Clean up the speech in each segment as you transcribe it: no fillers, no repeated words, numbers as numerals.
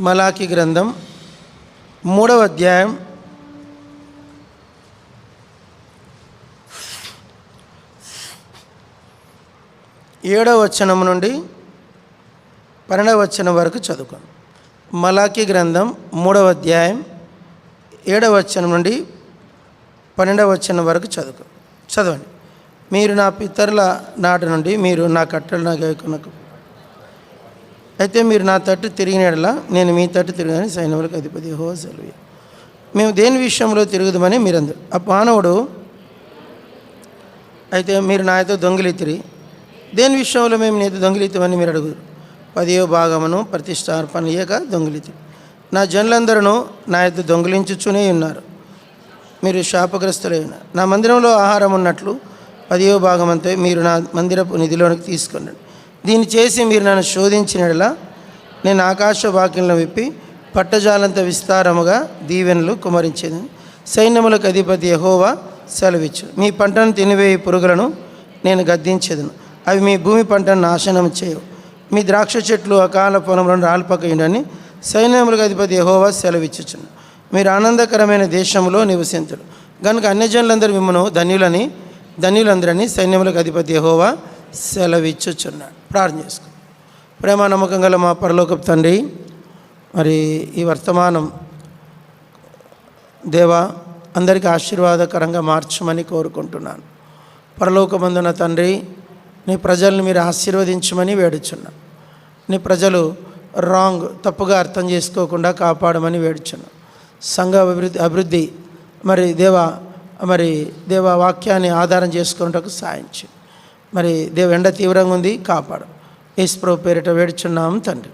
మలాకి గ్రంథం 3వ అధ్యాయం 7వ వచనం నుండి 12వ వచనం వరకు చదువుకోండి. మలాకి గ్రంథం 3వ అధ్యాయం 7వ వచనం నుండి 12వ వచనం వరకు చదవండి. మీరు నా పితరుల నాటి నుండి మీరు నా కట్టలు నాకు గైకొనకు, అయితే మీరు నా తట్టు తిరిగిన యెడల నేను మీ తట్టు తిరిగినని సైన్యములకు అధిపతి యెహోవా సెలవు. మేము దేని విషయంలో తిరుగుదామని మీరందరూ. ఆ మానవుడు అయితే మీరు నాయతో దొంగిలితిరి, దేని విషయంలో మేము నీతో దొంగిలితామని మీరు అడుగురు. 10వ భాగమును ప్రతిష్టార్పణ ఇయ్యక దొంగిలితిరి. నా జనులందరూ నా యొద్ద దొంగిలించుచునే ఉన్నారు, మీరు శాపగ్రస్తులై ఉన్నారు. నా మందిరంలో ఆహారం ఉన్నట్లు 10వ భాగమంతా మీరు నా మందిరపు నిధిలోనికి తీసుకున్నాడు. దీన్ని చేసి మీరు నన్ను శోధించినలా నేను ఆకాశ వాక్యంలో విప్పి పట్టజాలంత విస్తారముగా దీవెనలు కుమరించేదని సైన్యములకు అధిపతి యెహోవా సెలవిచ్చు. మీ పంటను తినివేయి పురుగులను నేను గద్దించేదను, అవి మీ భూమి పంటను నాశనం చేయవు. మీ ద్రాక్ష చెట్లు అకాల పొలంలో రాలిపకయుండని సైన్యములకు అధిపతి యెహోవా సెలవిచ్చుచును. మీరు ఆనందకరమైన దేశంలో నివసింతుడు కనుక అన్యజనులందరూ మిమ్మను ధన్యులందరని సైన్యములకు అధిపతి యెహోవా సెలవిచ్చుచున్నాడు. ప్రార్థన చేసుకో. ప్రేమ నమ్మకం గల మా పరలోకపు తండ్రి, మరి ఈ వర్తమానం దేవా అందరికీ ఆశీర్వాదకరంగా మార్చమని కోరుకుంటున్నాను. పరలోకమందున తండ్రి, నీ ప్రజల్ని మీరు ఆశీర్వదించమని వేడుచున్నాను. నీ ప్రజలు తప్పుగా అర్థం చేసుకోకుండా కాపాడమని వేడుచున్నాను. సంఘ అభివృద్ధి మరి దేవ వాక్యాన్ని ఆధారం చేసుకున్నటకు సాయించు. మరి ఎండ తీవ్రంగా ఉంది, కాపాడు. యేసు ప్రభువు పేరిట వేడుచున్నాము తండ్రి.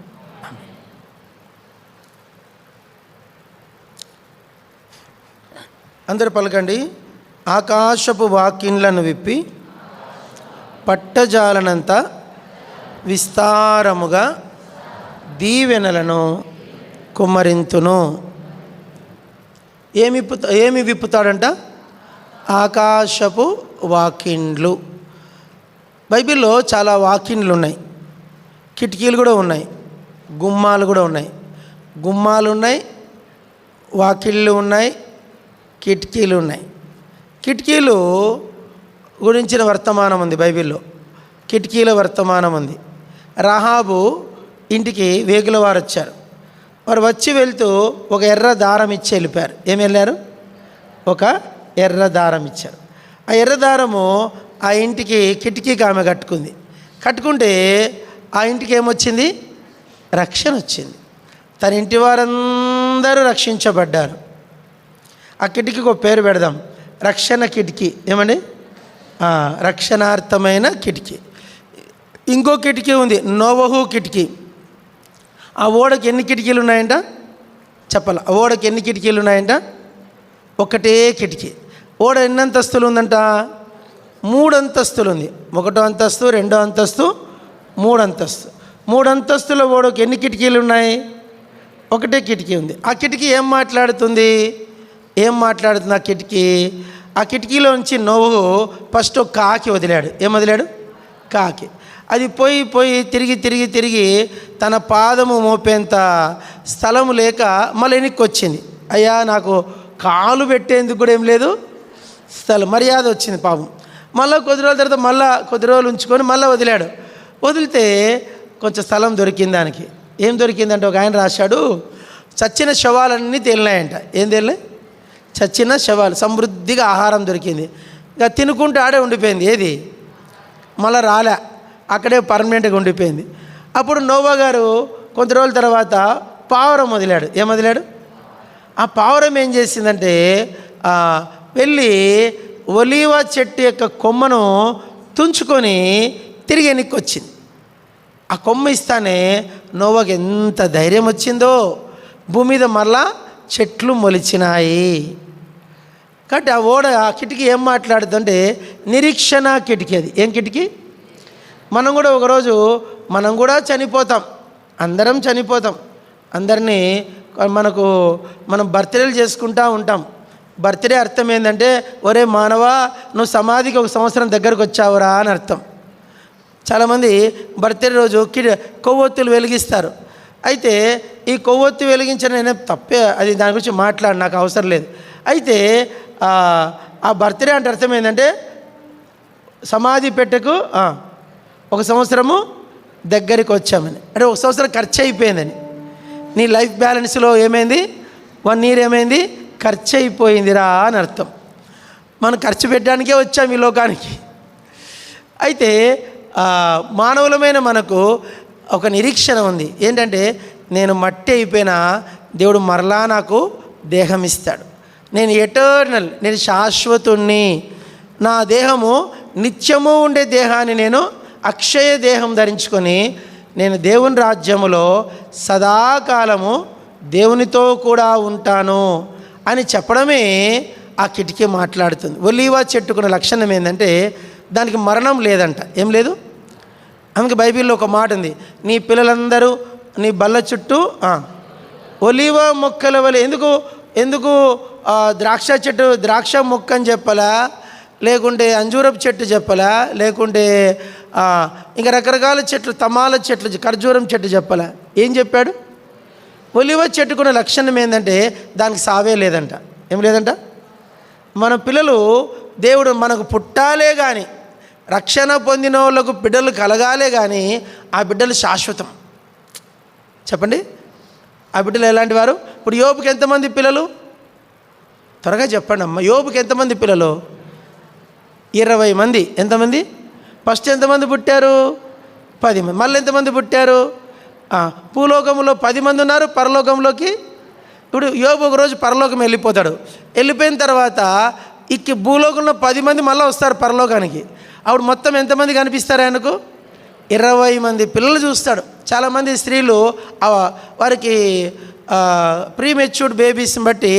అందరూ పలకండి. ఆకాశపు వాకిన్లను విప్పి పట్టజాలనంత విస్తారముగా దీవెనలను కుమ్మరింతును. ఏమి విప్పుతాడంట? ఆకాశపు వాకిండ్లు. బైబిల్లో చాలా వాకిండ్లు ఉన్నాయి, కిటికీలు కూడా ఉన్నాయి, గుమ్మాలు కూడా ఉన్నాయి. గుమ్మాలు ఉన్నాయి, వాకిళ్ళు ఉన్నాయి, కిటికీలు ఉన్నాయి. కిటికీలు గురించిన వర్తమానం ఉంది బైబిల్లో. కిటికీల వర్తమానం ఉంది. రాహాబు ఇంటికి వేగుల వారు వచ్చారు. వారు వచ్చి వెళ్తూ ఒక ఎర్ర దారం ఇచ్చి వెళ్ళిపోయారు. ఏమి వెళ్ళారు? ఒక ఎర్ర దారం ఇచ్చారు. ఆ ఎర్ర దారము ఆ ఇంటికి కిటికీకి ఆమె కట్టుకుంటే ఆ ఇంటికి ఏమొచ్చింది? రక్షణ వచ్చింది. తన ఇంటి వారందరూ రక్షించబడ్డారు. ఆ కిటికీకి ఒక పేరు పెడదాం, రక్షణ కిటికీ. ఏమండి? రక్షణార్థమైన కిటికీ. ఇంకో కిటికీ ఉంది, నోవహు కిటికీ. ఆ ఓడకి ఎన్ని కిటికీలు ఉన్నాయంట? చెప్పాల. ఆ ఓడకి ఎన్ని కిటికీలు ఉన్నాయంట? ఒకటే కిటికీ. ఓడ ఎన్ని అంతస్తులు ఉందంట? 3 అంతస్తులు ఉంది. 1వ అంతస్తు, 2వ అంతస్తు, 3వ అంతస్తు. 3 అంతస్తుల ఓడకి ఎన్ని కిటికీలు ఉన్నాయి? ఒకటే కిటికీ ఉంది. ఆ కిటికీ ఏం మాట్లాడుతుంది? ఆ కిటికీలోంచి నోవహు ఫస్ట్ ఒక కాకి వదిలాడు. ఏం వదిలాడు? కాకి. అది పోయి తిరిగి తన పాదము మోపేంత స్థలము లేక మళ్ళీ వెనక్కి వచ్చింది. అయ్యా, నాకు కాలు పెట్టేందుకు కూడా ఏం లేదు స్థలం. మర్యాద వచ్చింది పాపం. మళ్ళీ కొద్ది రోజుల తర్వాత కొద్ది రోజులు ఉంచుకొని మళ్ళీ వదిలాడు. వదిలితే కొంచెం స్థలం దొరికింది దానికి. ఏం దొరికిందంటే ఒక ఆయన రాశాడు, చచ్చిన శవాలన్నీ తేలినాయంట. ఏం తేలినాయి? చచ్చిన శవాలు. సమృద్ధిగా ఆహారం దొరికింది. ఇక తినుకుంటూ ఆడే ఉండిపోయింది. ఏది? మళ్ళీ రాలే, అక్కడే పర్మనెంట్గా ఉండిపోయింది. అప్పుడు నోవా గారు కొంత రోజుల తర్వాత పావురం వదిలాడు. ఏం వదిలాడు? ఆ పావురం ఏం చేసిందంటే వెళ్ళి ఒలీవ చెట్టు యొక్క కొమ్మను తుంచుకొని తిరిగి వెనక్కి వచ్చింది. ఆ కొమ్మ ఇస్తానే నోవాకి ఎంత ధైర్యం వచ్చిందో. భూమి మీద మళ్ళా చెట్లు మొలిచినాయి. కాబట్టి ఆ కిటికీ ఏం మాట్లాడుతుందంటే నిరీక్షణ కిటికీ. అది ఏం కిటికీ? మనం కూడా ఒకరోజు చనిపోతాం. అందరం చనిపోతాం. అందరినీ మనం బర్త్డేలు చేసుకుంటూ ఉంటాం. బర్త్డే అర్థం ఏంటంటే, ఒరే మానవా, నువ్వు సమాధికి 1 సంవత్సరం దగ్గరకు వచ్చావురా అని అర్థం. చాలామంది బర్త్డే రోజు కొవ్వొత్తులు వెలిగిస్తారు. అయితే ఈ కొవ్వొత్తి వెలిగించిన నేనే తప్పే, అది దాని గురించి మాట్లాడి నాకు అవసరం లేదు. అయితే ఆ బర్త్డే అంటే అర్థం ఏంటంటే సమాధి పెట్టెకు 1 సంవత్సరము దగ్గరికి వచ్చామని, అంటే 1 సంవత్సరం ఖర్చు అయిపోయిందని. నీ లైఫ్ బ్యాలెన్స్లో ఏమైంది, 1 ఇయర్ ఏమైంది, ఖర్చు అయిపోయిందిరా అని అర్థం. మనం ఖర్చు పెట్టడానికే వచ్చాం ఈ లోకానికి. అయితే మానవులమైన మనకు ఒక నిరీక్షణ ఉంది. ఏంటంటే నేను మట్టి అయిపోయినా దేవుడు మరలా నాకు దేహం ఇస్తాడు. నేను ఎటర్నల్, నేను శాశ్వతుణ్ణి. నా దేహము నిత్యము ఉండే దేహాన్ని నేను అక్షయ దేహం ధరించుకొని నేను దేవుని రాజ్యములో సదాకాలము దేవునితో కూడా ఉంటాను అని చెప్పడమే ఆ కిటికీ మాట్లాడుతుంది. ఒలీవ చెట్టుకున్న లక్షణం ఏంటంటే దానికి మరణం లేదంట. ఏం లేదు. అందుకే బైబిల్లో ఒక మాట ఉంది, నీ పిల్లలందరూ నీ బల్ల చుట్టూ ఒలీవ మొక్కల వలె. ఎందుకు ద్రాక్ష చెట్టు ద్రాక్ష మొక్క అని చెప్పాలా, లేకుంటే అంజూరపు చెట్టు చెప్పాలా, లేకుంటే ఇంకా రకరకాల చెట్లు, తమాల చెట్లు, ఖర్జూరం చెట్టు చెప్పాలా? ఏం చెప్పాడు? ఒలివ చెట్టుకున్న లక్షణం ఏంటంటే దానికి సావే లేదంట. ఏం లేదంట. మన పిల్లలు దేవుడు మనకు పుట్టాలే కానీ, రక్షణ పొందిన వాళ్ళకు బిడ్డలు కలగాలే కానీ ఆ బిడ్డలు శాశ్వతం. చెప్పండి, ఆ బిడ్డలు ఎలాంటి వారు? ఇప్పుడు యోబుకి ఎంతమంది పిల్లలు? త్వరగా చెప్పండి అమ్మ. యోబుకి ఎంతమంది పిల్లలు? 20 మంది. ఎంతమంది? ఫస్ట్ ఎంతమంది పుట్టారు? 10 మంది. మళ్ళీ ఎంతమంది పుట్టారు? భూలోకంలో 10 మంది ఉన్నారు. పరలోకంలోకి ఇప్పుడు యోబు ఒకరోజు పరలోకం వెళ్ళిపోతాడు. వెళ్ళిపోయిన తర్వాత భూలోకంలో 10 మంది మళ్ళీ వస్తారు పరలోకానికి. అప్పుడు మొత్తం ఎంతమంది కనిపిస్తారు ఆయనకు? 20 మంది పిల్లలు చూస్తాడు. చాలామంది స్త్రీలు వారికి ప్రీమెచ్యూర్డ్ బేబీస్ని బట్టి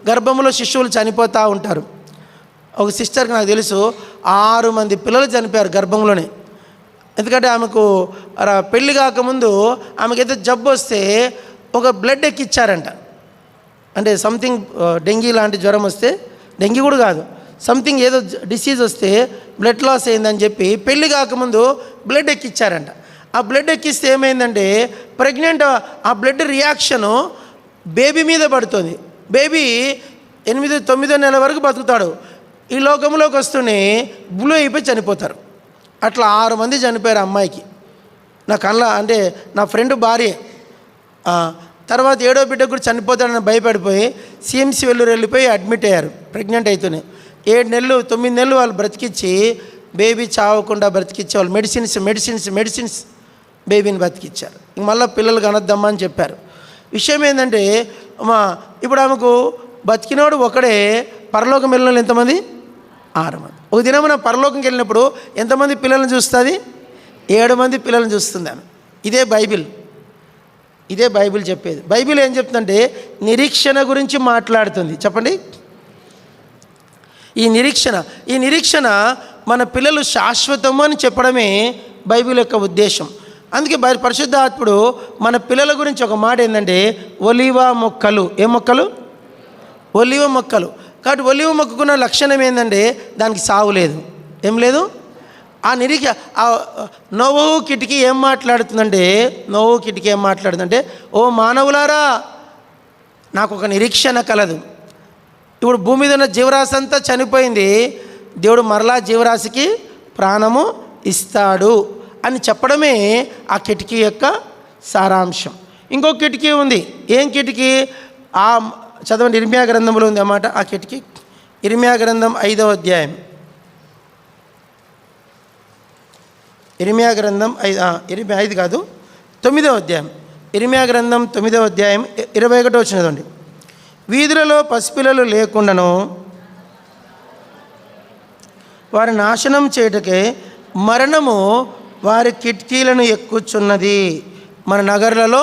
గర్భంలో శిశువులు చనిపోతూ ఉంటారు. ఒక సిస్టర్కి నాకు తెలుసు 6 మంది పిల్లలు చనిపోయారు గర్భంలోనే. ఎందుకంటే ఆమెకు పెళ్ళి కాకముందు ఆమెకైతే జబ్బు వస్తే ఒక బ్లడ్ ఎక్కిచ్చారంట. అంటే సంథింగ్ డెంగీ లాంటి జ్వరం వస్తే, డెంగీ కూడా కాదు, సంథింగ్ ఏదో డిసీజ్ వస్తే బ్లడ్ లాస్ అయిందని చెప్పి పెళ్ళి కాకముందు బ్లడ్ ఎక్కిచ్చారంట. ఆ బ్లడ్ ఎక్కిస్తే ఏమైందంటే ప్రెగ్నెంట్ ఆ బ్లడ్ రియాక్షను బేబీ మీద పడుతుంది. బేబీ 8-9 నెలల వరకు బతుకుతాడు. ఈ లోకంలోకి వస్తూనే బ్లూ అయిపోయి చనిపోతారు. అట్లా 6 మంది చనిపోయారు అమ్మాయికి. నా కళ్ళ అంటే నా ఫ్రెండ్ భార్య. తర్వాత 7వ బిడ్డ కూడా చనిపోతాడని భయపడిపోయి సిఎంసి వెళ్ళిపోయి అడ్మిట్ అయ్యారు ప్రెగ్నెంట్ అవుతూనే. 7 నెలలు 9 నెలలు వాళ్ళు బ్రతికిచ్చి బేబీ చావకుండా బ్రతికిచ్చి వాళ్ళు మెడిసిన్స్ బేబీని బ్రతికిచ్చారు. ఇంక మళ్ళీ పిల్లలు కనొద్దమ్మా అని చెప్పారు. విషయం ఏంటంటే ఇప్పుడు ఆమెకు బతికినోడు ఒకడే, పరలోకం వెళ్ళిన ఎంతమంది? 6 మంది. ఒక దినం నా పరలోకంకి వెళ్ళినప్పుడు ఎంతమంది పిల్లల్ని చూస్తుంది? 7 మంది పిల్లల్ని చూస్తుంది ఆమె. ఇదే బైబిల్ చెప్పేది. బైబిల్ ఏం చెప్తుందంటే నిరీక్షణ గురించి మాట్లాడుతుంది. చెప్పండి. ఈ నిరీక్షణ మన పిల్లలు శాశ్వతము అని చెప్పడమే బైబిల్ యొక్క ఉద్దేశం. అందుకే పరిశుద్ధాత్ముడు మన పిల్లల గురించి ఒక మాట ఏంటంటే ఒలీవ మొక్కలు. ఏ మొక్కలు? ఒలీవ మొక్కలు. కాబట్టి ఒలీవ మొక్కకున్న లక్షణం ఏంటంటే దానికి సావు లేదు. ఏం లేదు. ఆ నోవహు కిటికీ ఏం మాట్లాడుతుందంటే ఓ మానవులారా, నాకు ఒక నిరీక్షణ కలదు. ఇప్పుడు భూమి మీద ఉన్న జీవరాశి అంతా చనిపోయింది, దేవుడు మరలా జీవరాశికి ప్రాణము ఇస్తాడు అని చెప్పడమే ఆ కిటికీ యొక్క సారాంశం. ఇంకో కిటికీ ఉంది. ఏం కిటికీ? చదవండి, ఇర్మియా గ్రంథంలో ఉంది అన్నమాట ఆ కిటికీ. ఇర్మియా గ్రంథం 5వ అధ్యాయం. ఇర్మియా గ్రంథం 5 కాదు 9వ అధ్యాయం. ఇర్మియా గ్రంథం 9వ అధ్యాయం 21వ వచనం చదవండి. వీధులలో పసిపిల్లలు లేకుండాను వారి నాశనం చేయుటకే మరణము వారి కిటికీలను ఎక్కుచున్నది. మన నగర్లలో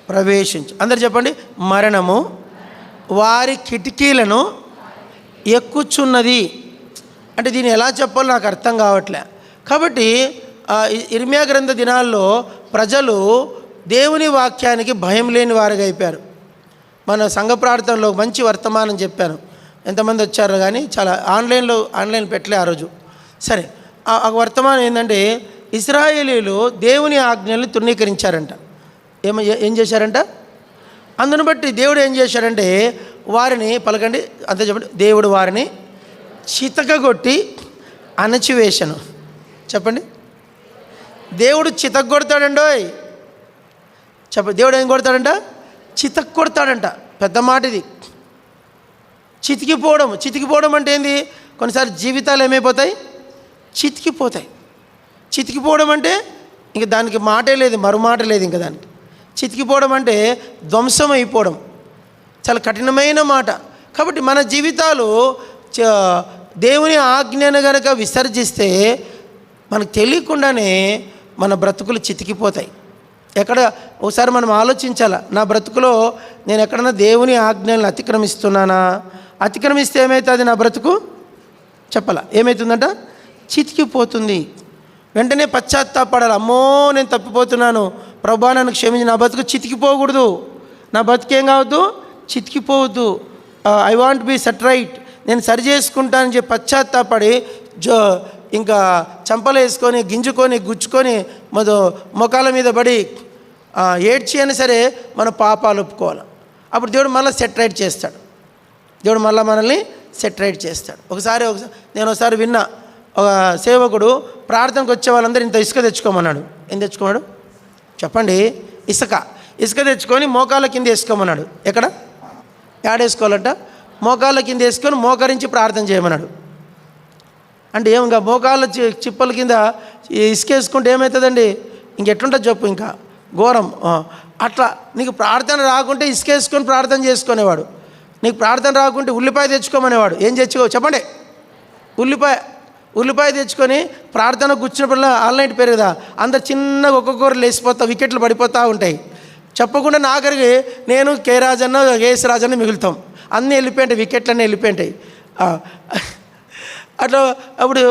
ప్రవేశించు. అందరు చెప్పండి, మరణము వారి కిటికీలను ఎక్కుచున్నది. అంటే దీన్ని ఎలా చెప్పాలో నాకు అర్థం కావట్లే. కాబట్టి ఇర్మియా గ్రంథ దినాల్లో ప్రజలు దేవుని వాక్యానికి భయం లేని వారుగా అయిపోయారు. మన సంఘ ప్రార్థనలో మంచి వర్తమానం చెప్పాను, ఎంతమంది వచ్చారో కానీ చాలా ఆన్లైన్ పెట్టలే ఆ రోజు. సరే, ఆ వర్తమానం ఏంటంటే ఇశ్రాయేలీలు దేవుని ఆజ్ఞల్ని తృణీకరించారంట. ఏం చేశారంట? అందును బట్టి దేవుడు ఏం చేశాడంటే వారిని పలకండి అంతే చెప్పండి. దేవుడు వారిని చితకగొట్టి అణచివేశను. చెప్పండి. దేవుడు చితగొడతాడండోయ్. చెప్పండి. దేవుడు ఏం కొడతాడంట? చితక్ కొడతాడంట. పెద్ద మాట ఇది. చితికిపోవడం అంటే ఏంది? కొన్నిసార్లు జీవితాలు ఏమైపోతాయి? చితికిపోతాయి. చితికిపోవడం అంటే ఇంక దానికి మాటే లేదు, మరుమాట లేదు ఇంకా దానికి. చితికిపోవడం అంటే ధ్వంసం అయిపోవడం, చాలా కఠినమైన మాట. కాబట్టి మన జీవితాలు దేవుని ఆజ్ఞను కనుక విసర్జిస్తే మనకు తెలియకుండానే మన బ్రతుకులు చితికిపోతాయి. ఎక్కడ ఒకసారి మనం ఆలోచించాలా, నా బ్రతుకులో నేను ఎక్కడన్నా దేవుని ఆజ్ఞలను అతిక్రమిస్తున్నానా? అతిక్రమిస్తే ఏమవుతుంది? నా బ్రతుకు చెప్పాలా ఏమవుతుందంట? చితికిపోతుంది. వెంటనే పశ్చాత్తాపడాలి. అమ్మో నేను తప్పిపోతున్నాను, ప్రభువా నన్ను క్షమించి. నా బతుకు చితికిపోకూడదు, నా బతుకేం కావద్దు, చితికిపోవద్దు. I want be set right, నేను సరి చేసుకుంటానని చెప్పి పశ్చాత్తాపడి ఇంకా చంపలు వేసుకొని గింజుకొని గుచ్చుకొని మొఖాల మీద పడి ఏడ్చి అయినా సరే మన పాపాలు ఒప్పుకోవాలి. అప్పుడు దేవుడు మళ్ళీ సెట్ రైట్ చేస్తాడు. దేవుడు మళ్ళీ మనల్ని సెట్ రైట్ చేస్తాడు. నేను ఒకసారి విన్నా, ఒక సేవకుడు ప్రార్థనకు వచ్చే వాళ్ళందరూ ఇంత ఇసుక తెచ్చుకోమన్నాడు. ఏం తెచ్చుకోమన్నాడు చెప్పండి? ఇసుక తెచ్చుకొని మోకాళ్ళ కింద వేసుకోమన్నాడు. ఎక్కడ ఏడేసుకోవాలంట? మోకాళ్ళ కింద వేసుకొని మోకరించి ప్రార్థన చేయమన్నాడు. అంటే ఇంకా మోకాళ్ళ చిప్పల కింద ఇసుక వేసుకుంటే ఏమవుతుందండి? ఇంకెట్లుంటుంది చెప్పు, ఇంకా ఘోరం. అట్లా నీకు ప్రార్థన రాకుంటే ఇసుక వేసుకొని ప్రార్థన చేసుకునేవాడు. నీకు ప్రార్థన రాకుంటే ఉల్లిపాయ తెచ్చుకోమనేవాడు. ఏం తెచ్చుకో చెప్పండి? ఉల్లిపాయ తెచ్చుకొని ప్రార్థన కూర్చున్నప్పుడు ఆన్లైన్ పేరు కదా, అందరు చిన్నగా ఒక్కొక్కరు లేచిపోతా, వికెట్లు పడిపోతూ ఉంటాయి. చెప్పకుండా నాగరికి నేను కే రాజన్న కేఎస్ రాజన్న మిగులుతాం. అన్నీ వెళ్ళిపోయింటాయి, వికెట్లన్నీ వెళ్ళిపోయింటాయి. అట్లా అప్పుడు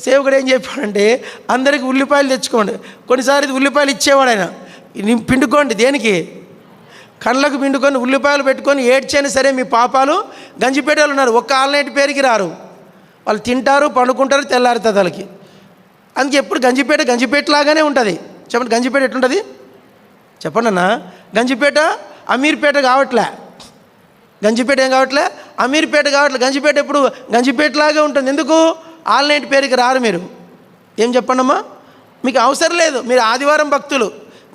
సేవకుడు ఏం చెప్పాడంటే అందరికి ఉల్లిపాయలు తెచ్చుకోండి. కొన్నిసార్లు ఉల్లిపాయలు ఇచ్చేవాడు ఆయన. పిండుకోండి, దేనికి? కళ్ళకు పిండుకొని ఉల్లిపాయలు పెట్టుకొని ఏడ్చైనా సరే మీ పాపాలు. గంజిపేటలు ఉన్నారు, ఒక్క ఆన్లైన్ పేరుకి రారు. వాళ్ళు తింటారు, పండుకుంటారు, తెల్లారుతుంది వాళ్ళకి. అందుకే ఎప్పుడు గంజిపేట లాగానే ఉంటుంది. చెప్పండి, గంజిపేట ఎట్లుంటుంది చెప్పండి అన్న? గంజిపేట అమీర్పేట కావట్లే. గంజిపేట ఏం కావట్లే? అమీర్పేట కావట్లే. గంజిపేట ఎప్పుడు గంజిపేటలాగే ఉంటుంది. ఎందుకు? ఆన్లైన్ పేరుకి రారు మీరు. ఏం చెప్పండమ్మా? మీకు అవసరం లేదు. మీరు ఆదివారం భక్తులు,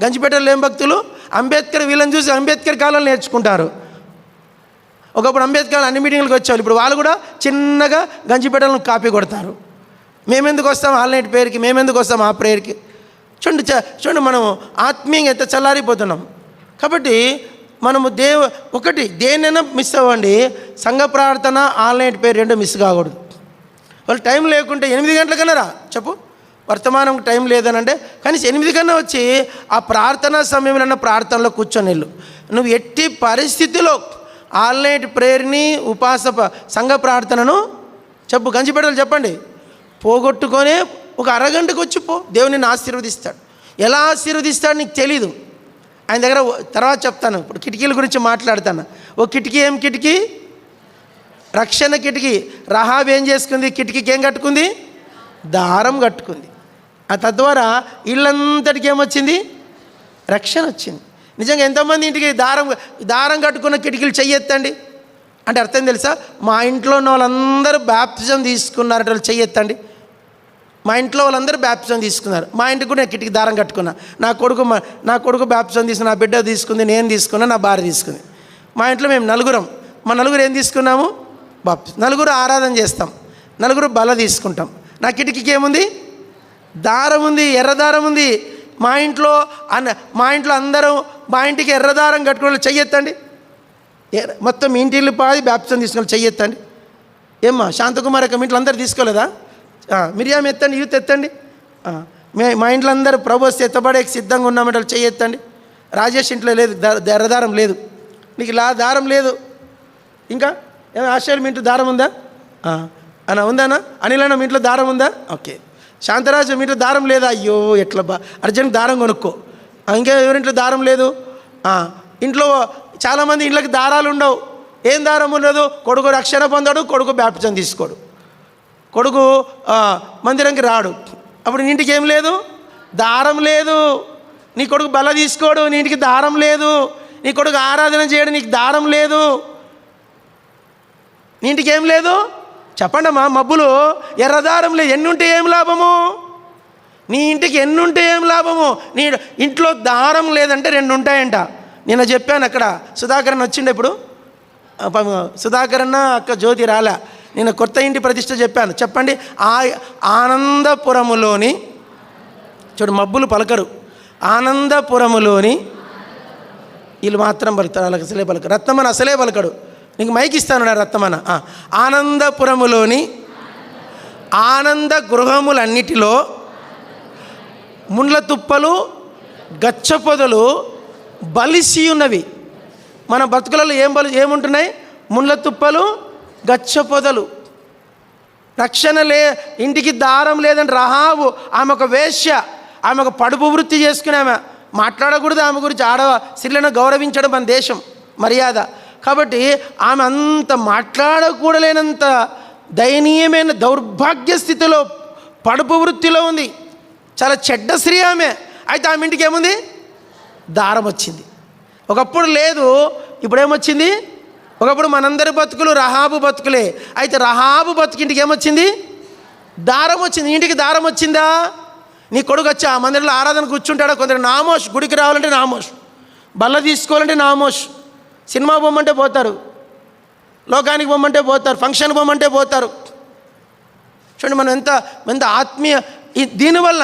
గంజిపేటలో ఏం భక్తులు? అంబేద్కర్ వీళ్ళని చూసి అంబేద్కర్ కాలం నేర్చుకుంటారు. ఒకప్పుడు అంబేద్కర్ అన్ని మీటింగ్లకు వచ్చేవాళ్ళు, ఇప్పుడు వాళ్ళు కూడా చిన్నగా గంజిపేటలను కాపీ కొడతారు. మేమెందుకు వస్తాం ఆన్లైన్ పేరుకి? మేమెందుకు వస్తాం ఆ ప్రేయర్కి? చూడండి మనం ఆత్మీయంగా ఎంత చల్లారిపోతున్నాం. కాబట్టి మనము దేన్నైనా మిస్ అవ్వండి, సంఘ ప్రార్థన ఆన్లైన్ పేరు రెండు మిస్ కాకూడదు. వాళ్ళు టైం లేకుంటే 8 గంటలకన్నా రా చెప్పు. వర్తమానం టైం లేదనంటే కనీసం 8 కన్నా వచ్చి ఆ ప్రార్థనా సమయంలో ప్రార్థనలో కూర్చొని వెళ్ళు. నువ్వు ఎట్టి పరిస్థితిలో ఆన్లైన్ ప్రేయర్ని సంఘ ప్రార్థనను చెప్పు, గంజిపేటలు చెప్పండి, పోగొట్టుకొనే ఒక అరగంటకు వచ్చి పో. దేవుని ఆశీర్వదిస్తాడు. ఎలా ఆశీర్వదిస్తాడు నీకు తెలీదు. ఆయన దగ్గర తర్వాత చెప్తాను. ఇప్పుడు కిటికీల గురించి మాట్లాడతాను. ఓ కిటికీ ఏం కిటికీ? రక్షణ కిటికీ. రహాబ్ ఏం చేసుకుంది? కిటికీకి ఏం కట్టుకుంది? దారం కట్టుకుంది. ఆ తద్వారా ఇళ్ళంతటికి ఏమొచ్చింది? రక్షణ వచ్చింది. నిజంగా ఎంతమంది ఇంటికి దారం కట్టుకున్న కిటికీలు చెయ్యెత్తండి అంటే అర్థం తెలుసా? మా ఇంట్లో ఉన్న వాళ్ళందరూ బ్యాప్టిజం తీసుకున్నారట. వాళ్ళు చెయ్యెత్తండి. మా ఇంట్లో వాళ్ళందరూ బ్యాప్టిజం తీసుకున్నారు. మా ఇంటికి కూడా నేను కిటికీ దారం కట్టుకున్నా. నా కొడుకు బ్యాప్టిజం తీసుకున్నా, నా బిడ్డ తీసుకుంది, నేను తీసుకున్నా, నా భార్య తీసుకుంది. మా ఇంట్లో మేము నలుగురం. మా నలుగురు ఏం తీసుకున్నాము? బాప్టిజం. నలుగురు ఆరాధన చేస్తాం, నలుగురు బల తీసుకుంటాం. నా కిటికీకి ఏముంది? దారం ఉంది, ఎర్రదారం ఉంది. మా ఇంట్లో అందరూ మా ఇంటికి ఎర్రదారం కట్టుకుని చెయ్యెత్తండి. మొత్తం మీ ఇంటిల్లు పాది బ్యాప్టిజం తీసుకుని చెయ్యెత్తండి. ఏమ్మా శాంతకుమార్ యొక్క ఇంట్లో అందరూ తీసుకోలేదా? మిరియాం ఎత్తండి, యూత్ ఎత్తండి. మా ఇంట్లో అందరూ ప్రభు వస్తే ఎత్తబడే సిద్ధంగా ఉన్నామంటే వాళ్ళు చెయ్యెత్తండి. రాజేష్ ఇంట్లో లేదు, ఎర్రదారం లేదు. నీకు దారం లేదు. ఇంకా ఏమైనా ఆశ్చర్యం, మీ ఇంట్లో దారం ఉందా? అన్న ఉందానా? అనిల్ అన్న మీ ఇంట్లో దారం ఉందా? ఓకే. శాంతరాజు మీ ఇంట్లో దారం లేదా? అయ్యో ఎట్లా అర్జెంట్ దారం కొనుక్కో. ఇంకా ఎవరింట్లో దారం లేదు? ఇంట్లో చాలామంది ఇంట్లోకి దారాలు ఉండవు. ఏం దారం ఉండదు? కొడుకు రక్షణ పొందాడు, కొడుకు బ్యాప్టిజం తీసుకోడు, కొడుకు మందిరంకి రాడు. అప్పుడు ఇంటికి ఏం లేదు? దారం లేదు. నీ కొడుకు బల తీసుకోడు, నీ ఇంటికి దారం లేదు. నీ కొడుకు ఆరాధన చేయడు, నీకు దారం లేదు. నీ ఇంటికి ఏం లేదు? చెప్పండమ్మా, మబ్బులు ఎర్రదారం లేదు, ఎన్ని ఉంటే ఏం లాభము? నీ ఇంటికి ఎన్ని ఉంటే ఏం లాభము? నీ ఇంట్లో దారం లేదంటే 2 ఉంటాయంట. నేను చెప్పాను అక్కడ. సుధాకరన్ వచ్చిండే ఇప్పుడు, సుధాకరన్న అక్క జ్యోతి రాలే. నేను కొత్త ఇంటి ప్రతిష్ట చెప్పాను. చెప్పండి. ఆనందపురములోని, చూడు మబ్బులు పలకరు, ఆనందపురములోని వీళ్ళు మాత్రం పలుకుతారు, వాళ్ళకి అసలే పలకరు. రత్నమన అసలే పలకడు. నీకు మైక్ ఇస్తాను నా రత్నమన. ఆనందపురములోని ఆనంద గృహములన్నిటిలో ముండ్ల తుప్పలు గచ్చపొదలు బలిసి ఉన్నవి. మన బతుకులలో ఏముంటున్నాయి? ముండ్ల తుప్పలు గచ్చపొదలు. రక్షణ ఇంటికి దారం లేదంటే రహాబు ఆమె ఒక వేశ్య, ఆమె ఒక పడుపు వృత్తి చేసుకునే ఆమె. మాట్లాడకూడదు ఆమె గురించి. స్త్రీలను గౌరవించడం మన దేశం మర్యాద. కాబట్టి ఆమె అంత మాట్లాడకూడలేనంత దయనీయమైన దౌర్భాగ్య స్థితిలో పడుపు వృత్తిలో ఉంది. చాలా చెడ్డ స్త్రీ ఆమె. అయితే ఆమె ఇంటికి ఏముంది? దారం వచ్చింది. ఒకప్పుడు లేదు, ఇప్పుడేమొచ్చింది? ఒకప్పుడు మనందరి బతుకులు రహాబు బతుకులే. అయితే రహాబు బతుకింటికి ఏమొచ్చింది? దారం వచ్చింది. ఇంటికి దారం వచ్చిందా? నీ కొడుకు వచ్చి ఆ మందిరంలో ఆరాధన కూర్చుంటాడా? కొందరు నామోష్, గుడికి రావాలంటే నామోష్, బల్ల తీసుకోవాలంటే నామోష్, సినిమా బొమ్మంటే పోతారు, లోకానికి బొమ్మంటే పోతారు, ఫంక్షన్ బొమ్మంటే పోతారు. చూడండి మనం ఎంత ఆత్మీయ. దీనివల్ల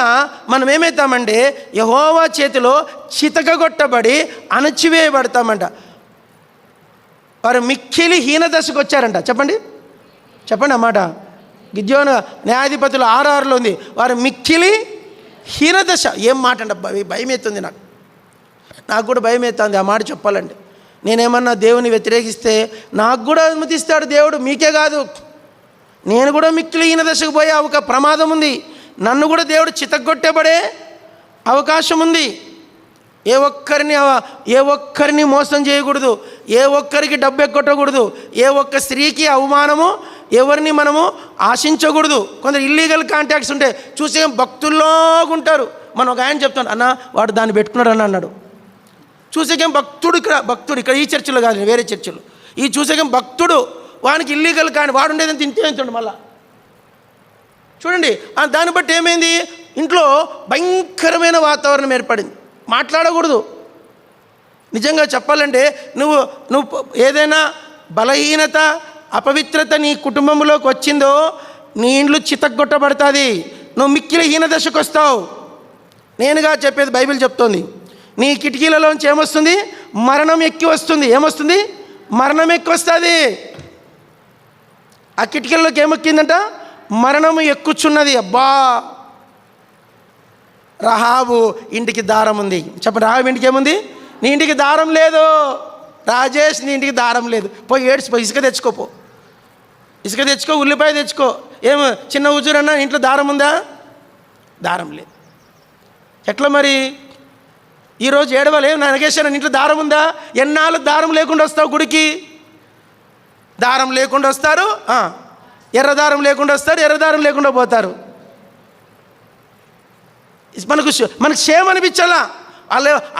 మనం ఏమవుతామంటే యెహోవా చేతిలో చితకగొట్టబడి అణచివేయబడతామంట. వారు మిక్కిలి హీనదశకు వచ్చారంట. చెప్పండి అన్నమాట. గిద్యోను న్యాయాధిపతులు 6:6లో ఉంది. వారు మిక్కిలి హీనదశ. ఏం మాట అంట, భయం అవుతుంది నాకు కూడా భయం అవుతుంది ఆ మాట చెప్పాలంటే. నేనేమన్నా దేవుని వ్యతిరేకిస్తే నాకు కూడా అనుమతిస్తాడు దేవుడు, మీకే కాదు. నేను కూడా మిక్కిలి హీనదశకు పోయే ఒక ప్రమాదం ఉంది. నన్ను కూడా దేవుడు చితగొట్టబడే అవకాశం ఉంది. ఏ ఒక్కరిని మోసం చేయకూడదు, ఏ ఒక్కరికి డబ్బు ఎక్కొట్టకూడదు, ఏ ఒక్క స్త్రీకి అవమానము, ఎవరిని మనము ఆశించకూడదు. కొందరు ఇల్లీగల్ కాంటాక్ట్స్ ఉంటే చూసే భక్తుల్లోగా ఉంటారు. మనం ఒక ఆయన చెప్తాడు, అన్న వాడు దాన్ని పెట్టుకున్నాడు అన్నాడు. చూసేకేం భక్తుడు ఇక్కడ ఈ చర్చిలో కాదు, వేరే చర్చిలో. ఈ చూసేకేం భక్తుడు, వానికి ఇల్లీగల్ కానీ వాడు ఉండేదని తింటుండు మళ్ళా. చూడండి దాన్ని బట్టి ఏమైంది? ఇంట్లో భయంకరమైన వాతావరణం ఏర్పడింది. మాట్లాడకూడదు. నిజంగా చెప్పాలంటే నువ్వు ఏదైనా బలహీనత, అపవిత్రత నీ కుటుంబంలోకి వచ్చిందో నీ ఇండ్లు చితగ్గొట్టబడుతుంది. నువ్వు మిక్కిలి హీనదశకు వస్తావు. నేనుగా చెప్పేది బైబిల్ చెప్తోంది. నీ కిటికీలలోంచి ఏమొస్తుంది? మరణం ఎక్కి వస్తుంది. ఏమొస్తుంది? మరణం ఎక్కి వస్తుంది. ఆ కిటికీలలోకి ఏమొక్కిందంట? మరణము ఎక్కుచున్నది. అబ్బా, రహాబు ఇంటికి దారం ఉంది. చెప్పండి, రహాబు ఇంటికి ఏముంది? నీ ఇంటికి దారం లేదు. రాజేష్, నీ ఇంటికి దారం లేదు. పోయి ఏడ్చిపో, ఇసుక తెచ్చుకోపో, ఇసుక తెచ్చుకో, ఉల్లిపాయ తెచ్చుకో. ఏమో చిన్న ఉజురన్నా ఇంట్లో దారం ఉందా? దారం లేదు. ఎట్లా మరి? ఈరోజు ఏడవలే నగేశ్వర ఇంట్లో దారం ఉందా? ఎన్నాళ్ళు దారం లేకుండా వస్తావు గుడికి? దారం లేకుండా వస్తారు, ఎర్రదారం లేకుండా వస్తారు, ఎర్రదారం లేకుండా పోతారు. మనకు క్షేమం అనిపించాలా?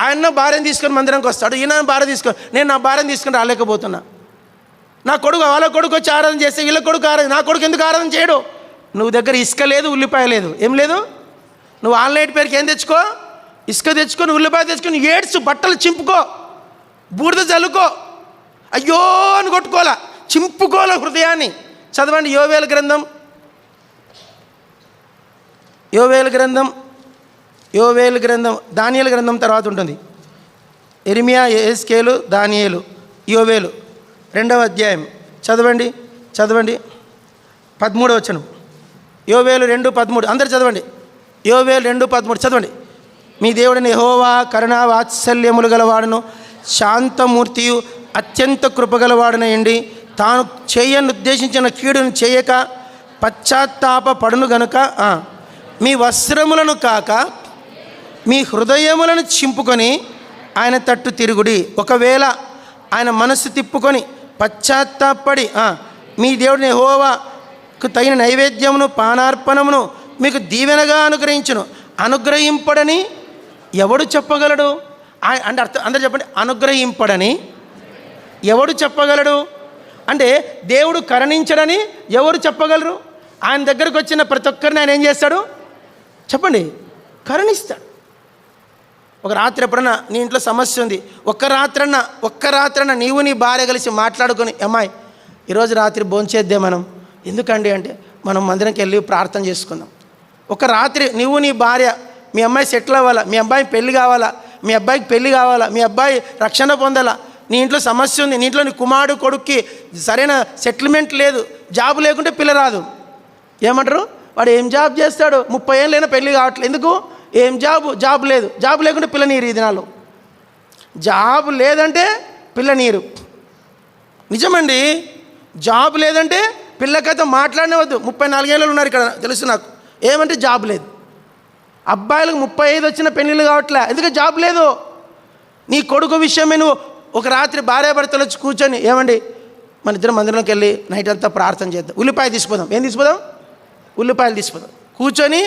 ఆయన భార్యను తీసుకొని మందిరంకి వస్తాడు, ఈయన భార్య తీసుకొని. నేను నా భార్యను తీసుకొని రాలేకపోతున్నా. నా కొడుకు వాళ్ళ కొడుకు వచ్చి ఆరాధన చేస్తే వీళ్ళ కొడుకు ఆరాధన, నా కొడుకు ఎందుకు ఆరాధన చేయడు? నువ్వు దగ్గర ఇసుక లేదు, ఉల్లిపాయ లేదు, ఏం లేదు. నువ్వు ఆన్లైన్ పేరుకి ఏం తెచ్చుకో? ఇసుక తెచ్చుకొని, ఉల్లిపాయ తెచ్చుకొని, ఏడ్చు, బట్టలు చింపుకో, బూడిద చల్లుకో, అయ్యో అని కొట్టుకోవాలా, చింపుకోవాల హృదయాన్ని. చదవండి యోవేలు గ్రంథం, దానియేలు గ్రంథం తర్వాత ఉంటుంది. ఇర్మియా, యెహెజ్కేలు, దానియేలు, యోవేలు 2వ అధ్యాయం చదవండి 13వ వచనం. యోవేలు 2:13 అందరు చదవండి. యోవేలు 2:13 చదవండి. మీ దేవుడిని యెహోవా కరుణా వాత్సల్యములు గలవాడును, శాంతమూర్తియు, అత్యంత కృపగలవాడునయండి. తాను చేయను ఉద్దేశించిన కీడును చేయక పశ్చాత్తాప పడును గనుక మీ వస్త్రములను కాక మీ హృదయములను చింపుకొని ఆయన తట్టు తిరుగుడి. ఒకవేళ ఆయన మనస్సు తిప్పుకొని పశ్చాత్తాపడి మీ దేవుడిని యెహోవాకు తగిన నైవేద్యమును పానార్పణమును మీకు దీవెనగా అనుగ్రహించును. అనుగ్రహింపడని ఎవడు చెప్పగలడు? అంటే అర్థం అందరూ చెప్పండి. అనుగ్రహింపడని ఎవడు చెప్పగలడు? అంటే దేవుడు కరుణించడని ఎవరు చెప్పగలరు? ఆయన దగ్గరకు వచ్చిన ప్రతి ఒక్కరిని ఆయన ఏం చేస్తాడు చెప్పండి? కరుణిస్తాడు. ఒక రాత్రి ఎప్పుడన్నా నీ ఇంట్లో సమస్య ఉంది, ఒక్క రాత్రన్న నీవు నీ భార్య కలిసి మాట్లాడుకొని, అమ్మాయి ఈరోజు రాత్రి భోంచేద్దే మనం. ఎందుకండి అంటే, మనం మందిరంకి వెళ్ళి ప్రార్థన చేసుకుందాం. ఒక రాత్రి నువ్వు నీ భార్య, మీ అమ్మాయి సెటిల్ అవ్వాలా, మీ అబ్బాయి పెళ్ళి కావాలా, మీ అబ్బాయికి పెళ్ళి కావాలా, మీ అబ్బాయి రక్షణ పొందాలా, నీ ఇంట్లో సమస్య ఉంది, నీ ఇంట్లో నీ కుమారుడు కొడుక్కి సరైన సెటిల్మెంట్ లేదు, జాబ్ లేకుంటే పిల్ల రాదు. ఏమంటారు? వాడు ఏం జాబ్ చేస్తాడు, 30 ఏళ్ళైనా పెళ్ళి కావట్లేదు. ఎందుకు? ఏం జాబ్ లేదు. జాబ్ లేకుంటే పిల్ల నీరు. ఈ దినాలు జాబ్ లేదంటే పిల్ల నీరు. నిజమండి. జాబ్ లేదంటే పిల్లకైతే మాట్లాడవద్దు. 34 ఏళ్ళు ఉన్నారు ఇక్కడ తెలుసు నాకు. ఏమంటే జాబ్ లేదు. అబ్బాయిలకు 35 వచ్చిన పెళ్ళిళ్ళు కావట్లే. ఎందుకంటే జాబ్ లేదు. నీ కొడుకు విషయమే నువ్వు ఒక రాత్రి భార్యాభర్తలు వచ్చి కూర్చొని, ఏమండి మన ఇద్దరం మందిరంలోకి వెళ్ళి నైట్ అంతా ప్రార్థన చేద్దాం, ఉల్లిపాయ తీసిపోదాం. ఏం తీసిపోదాం? ఉల్లిపాయలు తీసిపోదాం. కూర్చొని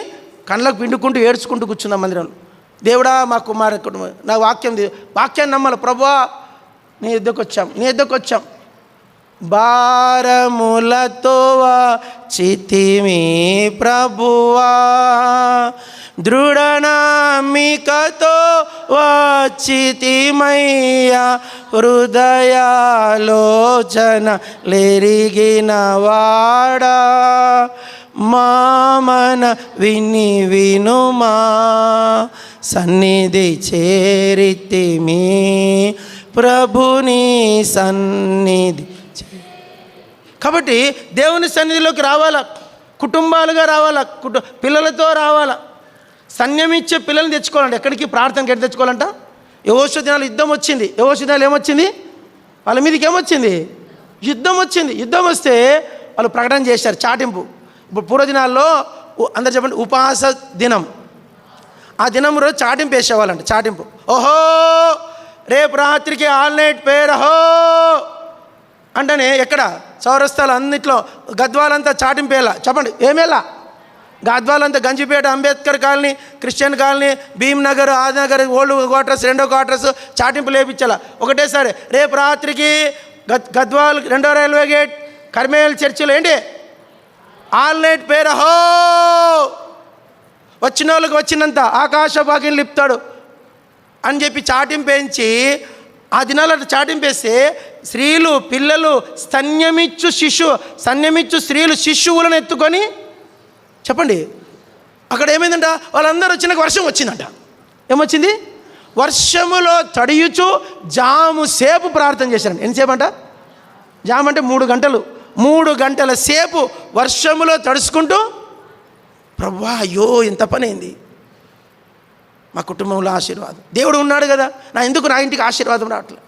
కళ్ళకు పిండుకుంటూ ఏడ్చుకుంటూ కూర్చుందాం మందిరంలో. దేవుడా మా కుమారు నా వాక్యాన్ని నమ్మాలి. ప్రభువా నీ ఎద్దకు వచ్చాం భారములతో చితిమి ప్రభువా, దృఢనమ్మికతో వచ్చితిమయ్యా, హృదయాలోచన లెరిగిన వాడా, మామన వినుమా, సన్నిధి చేరితిమి ప్రభుని సన్నిధి. కాబట్టి దేవుని సన్నిధిలోకి రావాలా, కుటుంబాలుగా రావాలా, పిల్లలతో రావాలా. సన్యమిచ్చే పిల్లల్ని తెచ్చుకోవాలంట. ఎక్కడికి? ప్రార్థనకి ఎక్కడ తెచ్చుకోవాలంట? యెహోషువ దినాలు యుద్ధం వచ్చింది. యెహోషువ దినాలు ఏమొచ్చింది? వాళ్ళ మీదకి ఏమొచ్చింది? యుద్ధం వచ్చింది. యుద్ధం వస్తే వాళ్ళు ప్రకటన చేశారు, చాటింపు. ఇప్పుడు పూర్వదినాల్లో అందరు చెప్పండి ఉపవాస దినం. ఆ దినం రోజు చాటింపు వేసేవాళ్ళంట. చాటింపు, ఓహో రేపు రాత్రికి ఆల్ నైట్ పేర్ హో అంటేనే ఎక్కడ చౌరస్తాలు అన్నిట్లో గద్వాలంతా చాటింపేలా. చెప్పండి ఏమేలా? గద్వాలంతా Ganjipet, Ambedkar colony, Christian colony, Bheemnagar, Adinagar, old quarters, 2వ క్వార్టర్స్ చాటింపు లేపించాల ఒకటేసారి. రేపు రాత్రికి గద్వాల్ 2వ రైల్వే గేట్, కర్మేల్ చర్చిలో ఏంటి ఆల్ నైట్ పేర్ హో. వచ్చిన వాళ్ళకి వచ్చినంత ఆకాశ భాగ్యం లిప్తాడు అని చెప్పి చాటింపేయించి, ఆ దినాలు చాటింపేస్తే స్త్రీలు పిల్లలు సన్యమిచ్చు స్త్రీలు శిశువులను ఎత్తుకొని, చెప్పండి అక్కడ ఏమైందంట, వాళ్ళందరూ వచ్చినాక వర్షం వచ్చిందంట. ఏమొచ్చింది? వర్షములో తడియుచు జాము సేపు ప్రార్థన చేశారంట. ఎంతసేపు అంట? జాము అంటే 3 గంటలు. 3 గంటల సేపు వర్షములో తడుచుకుంటూ, ప్రభువా అయ్యో ఎంత పని అయింది, మా కుటుంబంలో ఆశీర్వాదం, దేవుడు ఉన్నాడు కదా, నా ఇంటికి ఆశీర్వాదం రావట్లేదు.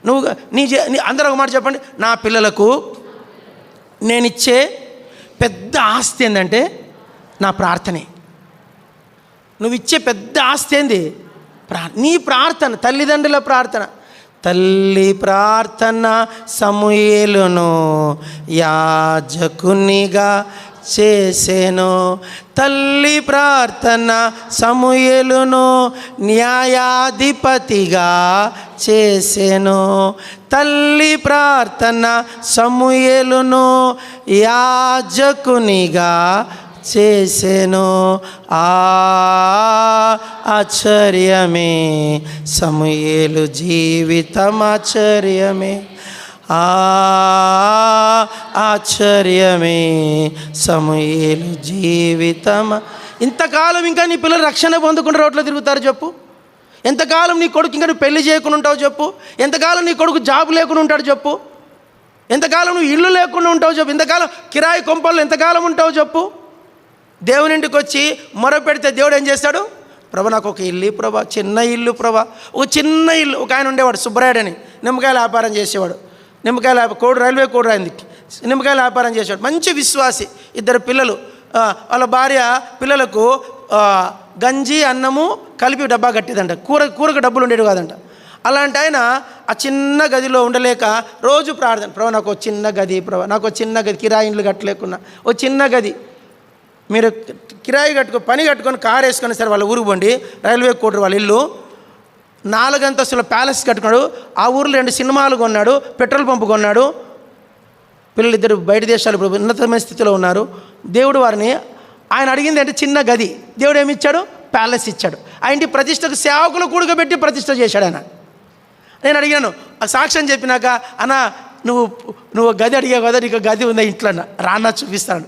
నువ్వు అందరూ ఒక మాట చెప్పండి, నా పిల్లలకు నేనిచ్చే పెద్ద ఆస్తి ఏంటంటే నా ప్రార్థనే. నువ్వు ఇచ్చే పెద్ద ఆస్తి ఏంది? నీ ప్రార్థన. తల్లిదండ్రుల ప్రార్థన. తల్లి ప్రార్థన సమూయేలును యాజకునిగా చేసెను. తల్లి ప్రార్థన సమూయేలును న్యాయాధిపతిగా చేసెను. తల్లి ప్రార్థన సమూయేలును యాజకునిగా చేసెను. ఆశ్చర్యమే సమూయేలు జీవితం, ఆశ్చర్యమే ఆశ్చర్యమే సమూయేలు జీవితం. ఇంతకాలం ఇంకా నీ పిల్లలు రక్షణ పొందకుండా రోడ్లో తిరుగుతారు చెప్పు? ఎంతకాలం నీ కొడుకు ఇంకా నువ్వు పెళ్లి చేయకుండా ఉంటావు చెప్పు? ఎంతకాలం నీ కొడుకు జాబ్ లేకుండా ఉంటాడు చెప్పు? ఎంతకాలం నువ్వు ఇల్లు లేకుండా ఉంటావు చెప్పు? ఎంతకాలం కిరాయి కొంపల్లో ఎంతకాలం ఉంటావు చెప్పు? దేవుని ఇంటికి వచ్చి మొరపెడితే దేవుడు ఏం చేస్తాడు? ప్రభా నాకు ఒక ఇల్లు ప్రభా, చిన్న ఇల్లు ప్రభా, ఒక చిన్న ఇల్లు. ఒక ఆయన ఉండేవాడు సుబ్బరాయుడు అని, నిమ్మకాయల వ్యాపారం చేసేవాడు. రైల్వే కోడ్ అయింది, నిమ్మకాయల వ్యాపారం చేసేవాడు, మంచి విశ్వాసి. 2 పిల్లలు. వాళ్ళ భార్య పిల్లలకు గంజి అన్నము కలిపి డబ్బా కట్టేదంట. కూరకు డబ్బులు ఉండేవి కాదంట. అలాంటి ఆయన ఆ చిన్న గదిలో ఉండలేక రోజు ప్రార్థన, ప్రభా నాకు చిన్న గది, ప్రభా నాకు చిన్న గది, కిరాయి ఇండ్లు కట్టలేకున్నా ఓ చిన్న గది. మీరు కిరాయి పని కట్టుకొని కారు వేసుకొని సరే వాళ్ళ ఊరికి పోండి, రైల్వే కోటర్ వాళ్ళ ఇల్లు, 4 అంతస్తుల ప్యాలెస్ కట్టుకున్నాడు, ఆ ఊరిలో 2 సినిమాలు కొన్నాడు, పెట్రోల్ పంపు కొన్నాడు, పిల్లలిద్దరు బయట దేశాలు ఇప్పుడు ఉన్నతమైన స్థితిలో ఉన్నారు. దేవుడు వారిని, ఆయన అడిగింది అంటే చిన్న గది, దేవుడు ఏమి ఇచ్చాడు? ప్యాలెస్ ఇచ్చాడు. ఆ ఇంటి ప్రతిష్టకు సేవకులు కూడుకోబెట్టి ప్రతిష్ట చేశాడు ఆయన. నేను అడిగాను, ఆ సాక్ష్యం చెప్పినాక, అన్న నువ్వు గది అడిగావు కదా, నీకు గది ఉందా ఇంట్లో అన్న, రాన్న చూపిస్తాను.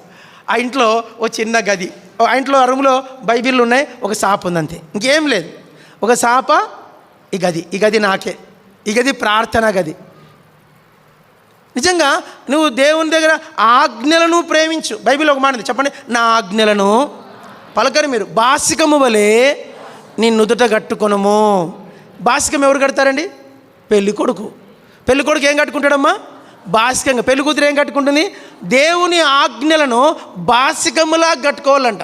ఆ ఇంట్లో ఓ చిన్న గది, ఆ ఇంట్లో ఆ రూమ్లో బైబిళ్ళు ఉన్నాయి, ఒక సాప ఉంది, అంతే, ఇంకేం లేదు. ఒక సాప, ఈ గది నాకే, ఈ గది ప్రార్థన గది. నిజంగా నువ్వు దేవుని దగ్గర ఆజ్ఞలను ప్రేమించు. బైబిల్ ఒక మాట ఉంది, చెప్పండి, నా ఆజ్ఞలను పలకరు మీరు బాసికము వలె నీ నుదుట కట్టుకొనుము. బాసికం ఎవరు కడతారండి? పెళ్ళి కొడుకు ఏం కట్టుకుంటాడమ్మా? బాసికంగా. పెళ్లి కూతురు ఏం కట్టుకుంటుంది? దేవుని ఆజ్ఞలను బాసికములా కట్టుకోవాలంట.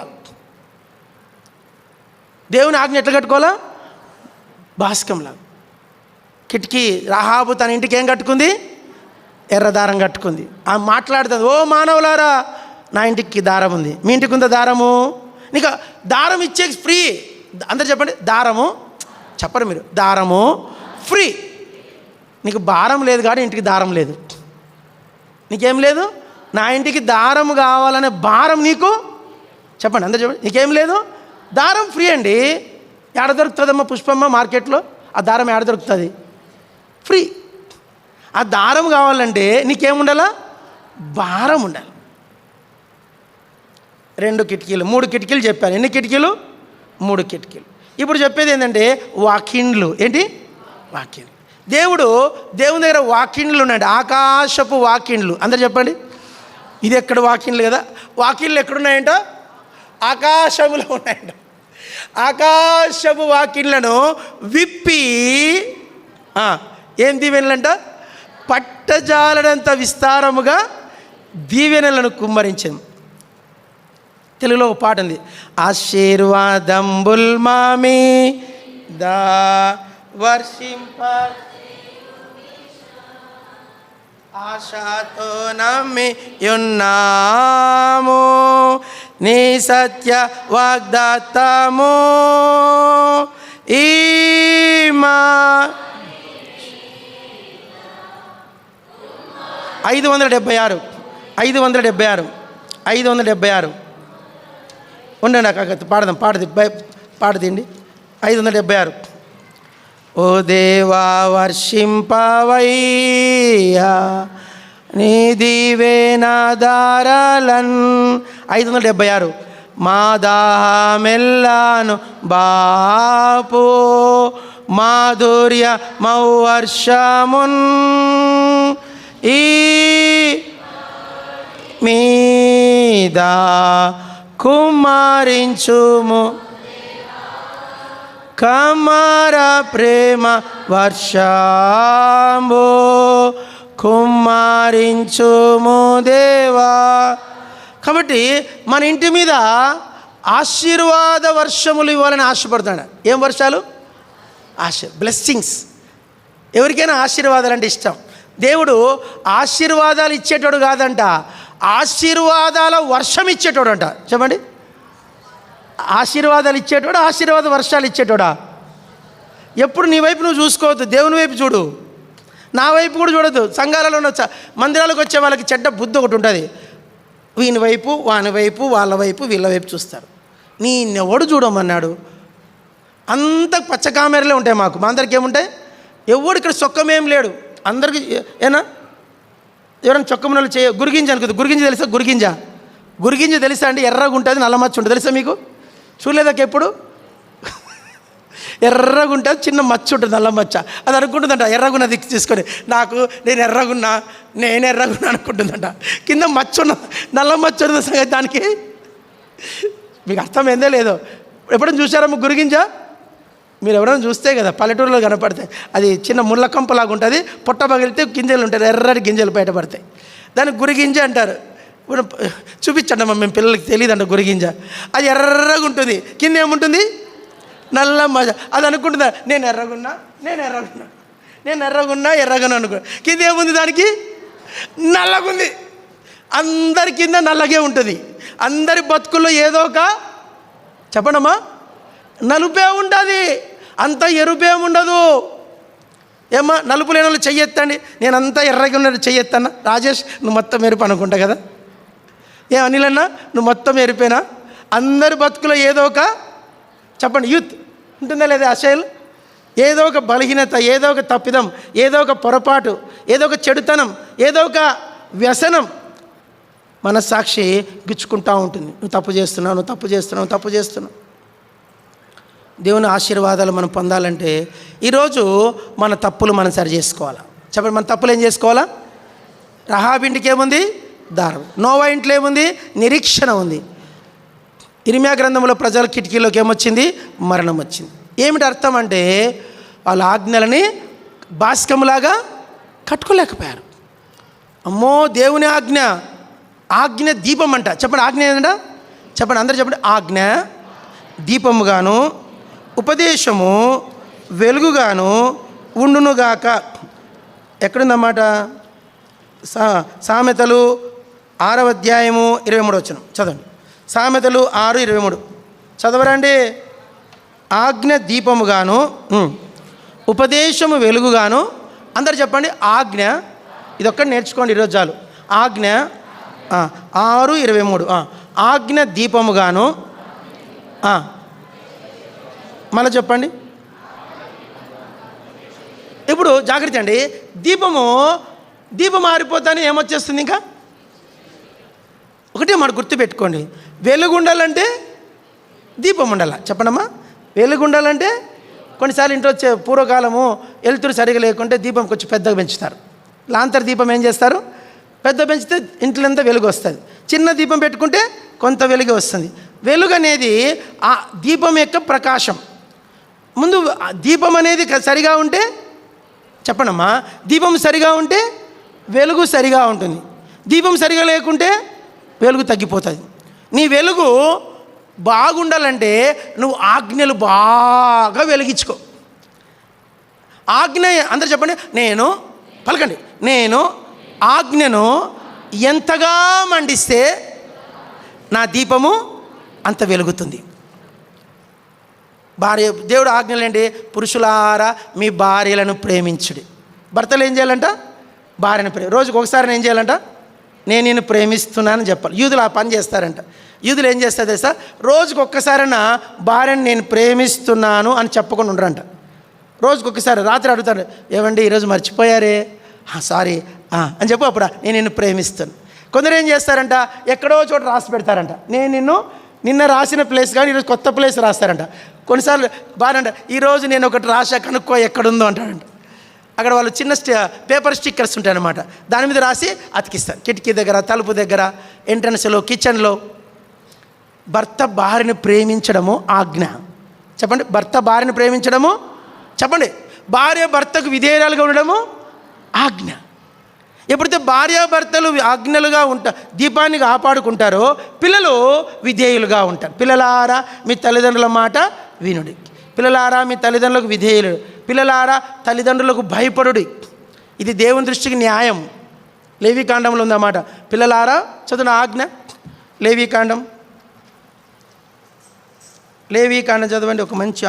దేవుని ఆజ్ఞ ఎట్లా కట్టుకోవాలా? బాసికంలా. కిటికీ రాహాబు తన ఇంటికి ఏం కట్టుకుంది? ఎర్రదారం కట్టుకుంది. ఆ మాట్లాడుతుంది, ఓ మానవులారా, నా ఇంటికి దారం ఉంది, మీ ఇంటికి ఉందా దారము? నీకు దారం ఇచ్చే ఫ్రీ. అందరు చెప్పండి, దారము. చెప్పరు మీరు, దారము ఫ్రీ. నీకు భారం లేదు కానీ ఇంటికి దారం లేదు. నీకేం లేదు? నా ఇంటికి దారం కావాలనే భారం నీకు, చెప్పండి అందరు చెప్పండి, నీకేం లేదు? దారం ఫ్రీ అండి. ఎక్కడ దొరుకుతుందమ్మా పుష్పమ్మ? మార్కెట్లో ఆ దారం ఎక్కడ దొరుకుతుంది? ఫ్రీ. ఆ దారం కావాలంటే నీకేముండాలా? భారం ఉండాలి. 2 కిటికీలు 3 కిటికీలు చెప్పాను. ఎన్ని కిటికీలు? 3 కిటికీలు. ఇప్పుడు చెప్పేది ఏంటంటే వాకిండ్లు. ఏంటి? వాకిండ్లు. దేవుని దగ్గర వాకిండ్లు ఉన్నాయండి, ఆకాశపు వాకిండ్లు. అందరు చెప్పండి, ఇది ఎక్కడ వాకిండ్లు కదా? వాకిండ్లు ఎక్కడున్నాయంట? ఆకాశములో ఉన్నాయంట. ఆకాశపు వాకిండ్లను విప్పి ఏం దీవెనలంట? పట్టజాలనంత విస్తారముగా దీవెనలను కుమ్మరించింది. తెలుగులో ఒక పాట ఉంది, ఆశీర్వాదంబుల్ మామి దా వర్షింప ఆశతో నమ్మి యున్నాము, నీ సత్య వాగ్దాతము ఈమా 576 ఉండండి, నాకు పాడదండి. 576. ఓ దేవా వర్షింపవయ్యా నీ దీవెనాదారాలన్. 576. మా దాహమెల్లాను బాపు మాధుర్య మౌవర్షమున్ ఈ మీద కుమారించుము, కమర ప్రేమ వర్షంబు కుమారించుము దేవా. కాబట్టి మన ఇంటి మీద ఆశీర్వాద వర్షములు ఇవ్వాలని ఆశపడుతున్నాడు. ఏం వర్షాలు? బ్లెస్సింగ్స్. ఎవరికైనా ఆశీర్వాదాలు అంటే ఇష్టం. దేవుడు ఆశీర్వాదాలు ఇచ్చేటోడు కాదంట, ఆశీర్వాదాల వర్షం ఇచ్చేటోడు అంట. చెప్పండి, ఆశీర్వాదాలు ఇచ్చేటోడు, ఆశీర్వాద వర్షాలు ఇచ్చేటోడా? ఎప్పుడు నీ వైపు నువ్వు చూసుకోవద్దు, దేవుని వైపు చూడు. నా వైపు కూడా చూడద్దు. సంఘాలలో ఉన్న మందిరాలకు వచ్చే వాళ్ళకి చెడ్డ బుద్ధి ఒకటి ఉంటుంది. వీని వైపు, వాని వైపు, వాళ్ళ వైపు, వీళ్ళ వైపు చూస్తారు. నీన్నెవడు చూడమన్నాడు? అంత పచ్చ కామెరలే ఉంటాయి మాకు. మా అందరికి ఏముంటాయి? ఎవడు ఇక్కడ సొక్కమేం లేడు. అందరికీ ఏనా? ఎవరైనా చొక్కమనలు గురిగింజ అనుకుంది. గురిగింజ తెలుసా? గురిగింజ తెలుసా అండి? ఎర్రగా ఉంటుంది, నల్లమచ్చ ఉంటుంది. తెలుసా మీకు? చూడలేదాక ఎప్పుడు? ఎర్రగా ఉంటుంది, చిన్న మచ్చ ఉంటుంది, నల్ల మచ్చ. అది అనుకుంటుందంట ఎర్రగున్న దిక్కు తీసుకొని, నేను ఎర్రగున్నా అనుకుంటుందంట. కింద మచ్చ ఉన్న నల్ల మచ్చ ఉన్న సంగతి దానికి మీకు అర్థమైందో లేదో. ఎప్పుడైనా చూసారమ్మా గురిగింజ? మీరు ఎవరైనా చూస్తే కదా, పల్లెటూరులో కనపడతాయి. అది చిన్న ముళ్ళ కంపలాగా ఉంటుంది, పొట్ట పగిలితే గింజలు ఉంటాయి, ఎర్రటి గింజలు బయటపడతాయి. దాన్ని గురిగింజ అంటారు. ఇప్పుడు చూపించండి అమ్మా, మేము పిల్లలకి తెలియదంట గురిగింజ. అది ఎర్రగా ఉంటుంది, కింద ఏముంటుంది? నల్ల మజ. అది అనుకుంటుందా, నేను ఎర్రగున్నా అనుకో. కింద ఏముంది? దానికి నల్లగుంది. అందరి కింద నల్లగే ఉంటుంది. అందరి బతుకుల్లో ఏదో ఒక చెప్పండమ్మా, నలుపే ఉంటుంది, అంత ఎరుపేముండదు. ఏమ్మా నలుపు లేని వాళ్ళు చెయ్యెత్తండి. నేను అంతా ఎర్రగా ఉన్నట్టు చెయ్యెత్తన్నా. రాజేష్ నువ్వు మొత్తం ఎరుపు అనుకుంటా కదా. ఏ అనిలన్నా నువ్వు మొత్తం ఎరిపోయినా? అందరి బతుకులో ఏదో ఒక చెప్పండి యూత్ ఉంటుందా లేదా? అశైల్ ఏదో ఒక బలహీనత, ఏదో ఒక తప్పిదం, ఏదో ఒక పొరపాటు, ఏదో ఒక చెడుతనం, ఏదో ఒక వ్యసనం మనస్సాక్షి గుచ్చుకుంటూ ఉంటుంది. నువ్వు తప్పు చేస్తున్నావు, నువ్వు తప్పు చేస్తున్నావు, నువ్వు తప్పు చేస్తున్నావు. దేవుని ఆశీర్వాదాలు మనం పొందాలంటే ఈరోజు మన తప్పులు మనం సరి చేసుకోవాలా. చెప్పండి, మన తప్పులు ఏం చేసుకోవాలా? రహాబు ఇంటికి ఏముంది? దారం. నోవా ఇంట్లో ఏముంది? నిరీక్షణ ఉంది. ఇర్మియా గ్రంథంలో ప్రజల కిటికీలోకి ఏమొచ్చింది? మరణం వచ్చింది. ఏమిటి అర్థం అంటే వాళ్ళ ఆజ్ఞలని బాస్కములాగా కట్టుకోలేకపోయారు. అమ్మో దేవుని ఆజ్ఞ, ఆజ్ఞ దీపం అంట. చెప్పండి ఆజ్ఞ ఏంటంట? చెప్పండి అందరూ చెప్పండి. ఆజ్ఞ దీపముగాను ఉపదేశము వెలుగుగాను ఉండునుగాక. ఎక్కడుందన్నమాట? సామెతలు 6వ అధ్యాయము 23వ వచనం చదవండి. సామెతలు 6:23 చదవరండి. ఆజ్ఞ దీపముగాను ఉపదేశము వెలుగుగాను. అందరు చెప్పండి ఆజ్ఞ. ఇదొక్కటి నేర్చుకోండి ఈరోజు చాలు. ఆజ్ఞ 6:23 ఆజ్ఞ దీపముగాను. మళ్ళీ చెప్పండి. ఇప్పుడు జాగ్రత్త అండి. దీపం ఆరిపోతానే ఏమొచ్చేస్తుంది? ఇంకా ఒకటే మాట గుర్తుపెట్టుకోండి, వెలుగు ఉండాలంటే దీపం ఉండాల. చెప్పండమ్మా, వెలుగు ఉండాలంటే కొన్నిసార్లు ఇంట్లో వచ్చే పూర్వకాలము వెలుతురు సరిగా లేకుంటే దీపం కొంచెం పెద్దగా పెంచుతారు. లాంతర్ దీపం ఏం చేస్తారు? పెద్ద పెంచితే ఇంట్లో అంతా వెలుగు వస్తుంది. చిన్న దీపం పెట్టుకుంటే కొంత వెలుగు వస్తుంది. వెలుగు అనేది ఆ దీపం యొక్క ప్రకాశం. ముందు దీపం అనేది సరిగా ఉంటే చెప్పండమ్మా, దీపం సరిగా ఉంటే వెలుగు సరిగా ఉంటుంది. దీపం సరిగా లేకుంటే వెలుగు తగ్గిపోతుంది. నీ వెలుగు బాగుండాలంటే నువ్వు ఆజ్ఞలు బాగా వెలిగించుకో. ఆజ్ఞ అందరూ చెప్పండి. పలకండి. నేను ఆజ్ఞను ఎంతగా మండిస్తే నా దీపము అంత వెలుగుతుంది. దేవుడు ఆజ్ఞలు ఏంటి? పురుషులారా మీ భార్యలను ప్రేమించుడి. భర్తలు ఏం చేయాలంట? భార్యను రోజుకు ఒకసారి ఏం చేయాలంట? నేను నిన్ను ప్రేమిస్తున్నానని చెప్పాలి. యూదులు ఆ పని చేస్తారంట. యూదులు ఏం చేస్తారు తెలుసా? రోజుకు ఒక్కసారైనా భార్యను నేను ప్రేమిస్తున్నాను అని చెప్పకుండా ఉండరంట. రోజుకు ఒక్కసారి రాత్రి అడుగుతారు, ఏమండి ఈరోజు మర్చిపోయారే? సారీ అని చెప్పు. అప్పుడు నేను నిన్ను ప్రేమిస్తాను. కొందరు ఏం చేస్తారంట? ఎక్కడో చోట రాసి పెడతారంట. నిన్న రాసిన ప్లేస్ కానీ ఈరోజు కొత్త ప్లేస్ రాస్తారంట. కొన్నిసార్లు బాగానంట, ఈరోజు నేను ఒకటి రాసా కనుక్కో ఎక్కడుందో అంటాడంట. అక్కడ వాళ్ళు చిన్న పేపర్ స్టిక్కర్స్ ఉంటాయన్నమాట. దాని మీద రాసి అతికిస్తారు. కిటికీ దగ్గర, తలుపు దగ్గర, ఎంట్రన్స్లో, కిచెన్లో. భర్త భార్యను ప్రేమించడము ఆజ్ఞ. చెప్పండి. భర్త భార్యను ప్రేమించడము. చెప్పండి. భార్య భర్తకు విధేయురాలుగా ఉండడము ఆజ్ఞ. ఎప్పుడైతే భార్యాభర్తలు ఆజ్ఞలుగా దీపాన్ని కాపాడుకుంటారో పిల్లలు విధేయులుగా ఉంటారు. పిల్లలారా మీ తల్లిదండ్రుల మాట వినుడి. పిల్లలారా మీ తల్లిదండ్రులకు విధేయులు. పిల్లలారా తల్లిదండ్రులకు భయపడుడి. ఇది దేవుని దృష్టికి న్యాయం. లేవీకాండంలో ఉందన్నమాట. పిల్లలారా చదువున ఆజ్ఞ. లేవీకాండం చదవండి. ఒక మంచి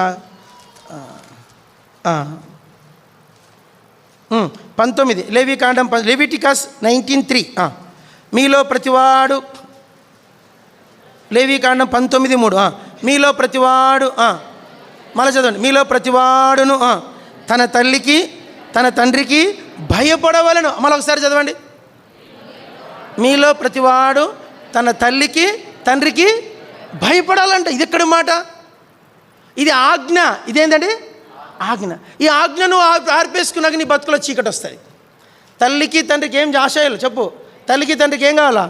19 లేవీకాండం లెవిటికస్ 19:3 మీలో ప్రతివాడు. లేవీకాండం 19:3 మీలో ప్రతివాడు. మళ్ళీ చదవండి. మీలో ప్రతివాడును తన తల్లికి తన తండ్రికి భయపడవలను. మళ్ళీ ఒకసారి చదవండి. మీలో ప్రతివాడు తన తల్లికి తండ్రికి భయపడాలంట. ఇది ఎక్కడి మాట? ఇది ఆజ్ఞ. ఇదేంటండి? ఆజ్ఞ. ఈ ఆజ్ఞను ఆర్పేసుకున్నాక నీ బతుకులో చీకటి వస్తుంది. తల్లికి తండ్రికి ఏం ఆశయాలు చెప్పు. తల్లికి తండ్రికి ఏం కావాలా?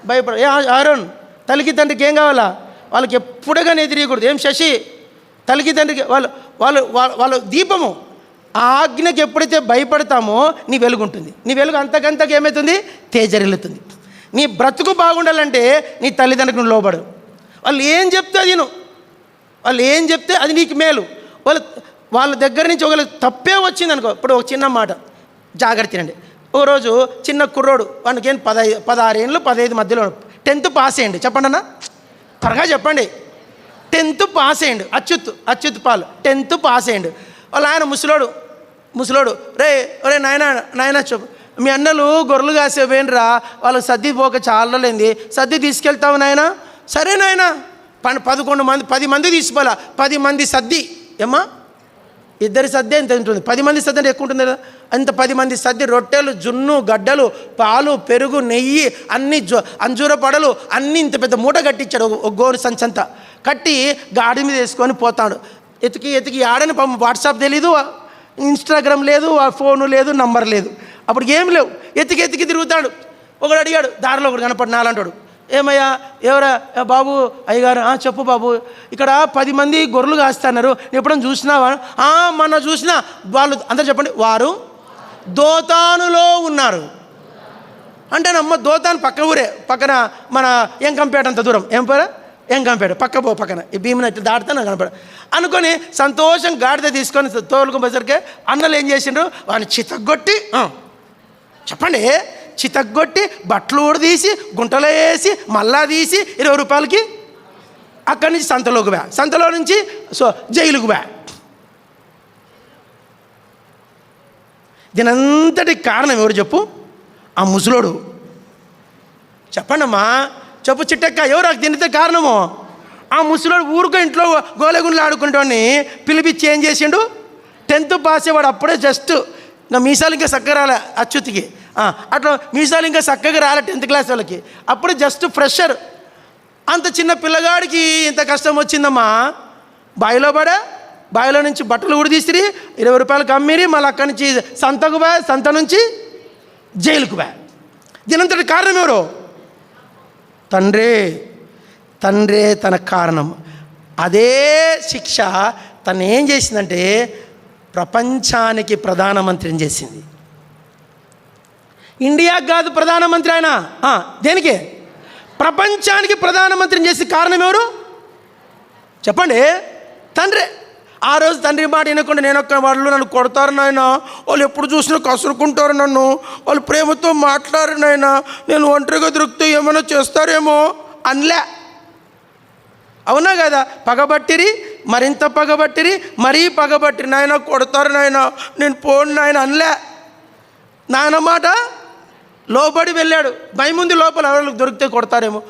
భయపడ. ఆరోన్ తల్లికి తండ్రికి ఏం కావాలా? వాళ్ళకి ఎప్పుడుగానే ఎదిరియకూడదు. ఏం శశి తల్లికి తండ్రికి వాళ్ళు దీపము. ఆ ఆజ్ఞకి ఎప్పుడైతే భయపడతామో నీ వెలుగు ఉంటుంది. నీ వెలుగు అంతకంతకు ఏమవుతుంది? తేజరిల్లుతుంది. నీ బ్రతుకు బాగుండాలంటే నీ తల్లిదండ్రులకు నువ్వు లోబడు. వాళ్ళు ఏం చెప్తే అది వాళ్ళు ఏం చెప్తే అది నీకు మేలు. వాళ్ళ దగ్గర నుంచి ఒకవేళ తప్పే వచ్చింది అనుకో. ఇప్పుడు ఒక చిన్న మాట జాగ్రత్త అండి. ఓ రోజు చిన్న కుర్రోడు, వానికి ఏం 16 ఏళ్ళు 15 మధ్యలో 10th పాస్ అయ్యండి. చెప్పండి అన్న, త్వరగా చెప్పండి. 10th పాస్ అయ్యిండు. అచ్యుత్ పాల్ 10th పాస్ అయ్యిండు. వాళ్ళ ఆయన ముసలోడు రే నాయన చెప్పు, మీ అన్నలు గొర్రెలు కాసేవేంట్రా, వాళ్ళకి సర్ది పోక చాలా లేంది, సర్ది తీసుకెళ్తావు నాయన. సరే నాయన 11 మంది 10 మంది తీసుకోవాలా, 10 మంది సర్ది ఏమ్మా, ఇద్దరి సర్ది ఎంత ఉంటుంది, 10 మంది సర్ది అంటే ఎక్కువ ఉంటుంది కదా, అంత 10 మంది సర్ది, రొట్టెలు, జున్ను, గడ్డలు, పాలు, పెరుగు, నెయ్యి, అన్ని అంజూర పడలు అన్నీ ఇంత పెద్ద మూట కట్టించాడు. ఒక గోరు సంచంతా కట్టి గాడి మీద వేసుకొని పోతాడు. ఎతికి ఆడని వాట్సాప్ తెలీదు, ఇన్స్టాగ్రామ్ లేదు, ఫోను లేదు, నంబర్ లేదు, అప్పుడు ఏం లేవు. ఎతికి తిరుగుతాడు. ఒకడు అడిగాడు, దారిలో ఒకడు కనపడి నాలంటాడు, ఏమయ్యా ఎవరా బాబు, అయ్యగారు చెప్పు బాబు, ఇక్కడ 10 మంది గొర్రెలు కాస్తున్నారు, ఎప్పుడైనా చూసినావా? మొన్న చూసినా. వాళ్ళు అందరూ చెప్పండి. వారు దోతానులో ఉన్నారు. అంటేనమ్మ దోతాను పక్క ఊరే, పక్కన మన ఎంకంపేట అంత దూరం, ఏం పేరు ఎంకంపేట, పక్కన ఈ భీముని ఇట్లా దాటుతాను కనపడ అనుకొని సంతోషం గాడిద తీసుకొని తోలుకుపోసరికి అన్నలు ఏం చేసిండ్రు, వాడిని చితగ్గొట్టి చితగ్గొట్టి బట్టలు కూడా తీసి గుంటలో వేసి మళ్ళా తీసి 20 రూపాయలకి అక్కడి నుంచి సంతలో నుంచి జైలుకు బ్యా. దీనంతటి కారణం ఎవరు చెప్పు? ఆ ముసలోడు. చెప్పండమ్మా, చెప్పు చిట్టక్క, ఎవరు దీనితో కారణము? ఆ ముసలోడు ఊరుకో ఇంట్లో గోలెగుండ్లు ఆడుకుంటాన్ని పిలిపించి ఏం చేసిండు, 10th పాస్ అయ్యేవాడు అప్పుడే జస్ట్ నా మీసాలు ఇంకా చక్కగా రాలే అచ్యుతికి, అట్లా మీసాలు ఇంకా చక్కగా రాలే 10th క్లాస్ వాళ్ళకి, అప్పుడు జస్ట్ ఫ్రెషర్. అంత చిన్న పిల్లగాడికి ఇంత కష్టం వచ్చిందమ్మా. బావిలో నుంచి బట్టలు కూడా తీసిరి, 20 రూపాయలకు అమ్మిరి, మళ్ళీ అక్కడి నుంచి సంత నుంచి జైలుకు బా. దీనంతటి కారణం ఎవరు? తండ్రే తన కారణం. అదే శిక్ష తను ఏం చేసిందంటే ప్రపంచానికి ప్రధానమంత్రిని చేసింది. ఇండియాకి కాదు ప్రధానమంత్రి ఆయన, దేనికి? ప్రపంచానికి ప్రధానమంత్రిని చేసే కారణం ఎవరు చెప్పండి? తండ్రే. ఆ రోజు తండ్రి మాట వినకుండా వాళ్ళు నన్ను కొడతారు నాయన, వాళ్ళు ఎప్పుడు చూసినా కసురుకుంటారు నన్ను, వాళ్ళు ప్రేమతో మాట్లాడారు నాయన, నేను ఒంటరిగా దొరికితే ఏమైనా చేస్తారేమో అనలే. అవునా కదా? మరింత మరీ పగబట్టిరి, నాయన కొడతారు నాయన, నేను పోను నాయన అనలే. నాయన మాట లోబడి వెళ్ళాడు. భయముంది లోపల, వాళ్ళకి దొరికితే కొడతారేమో.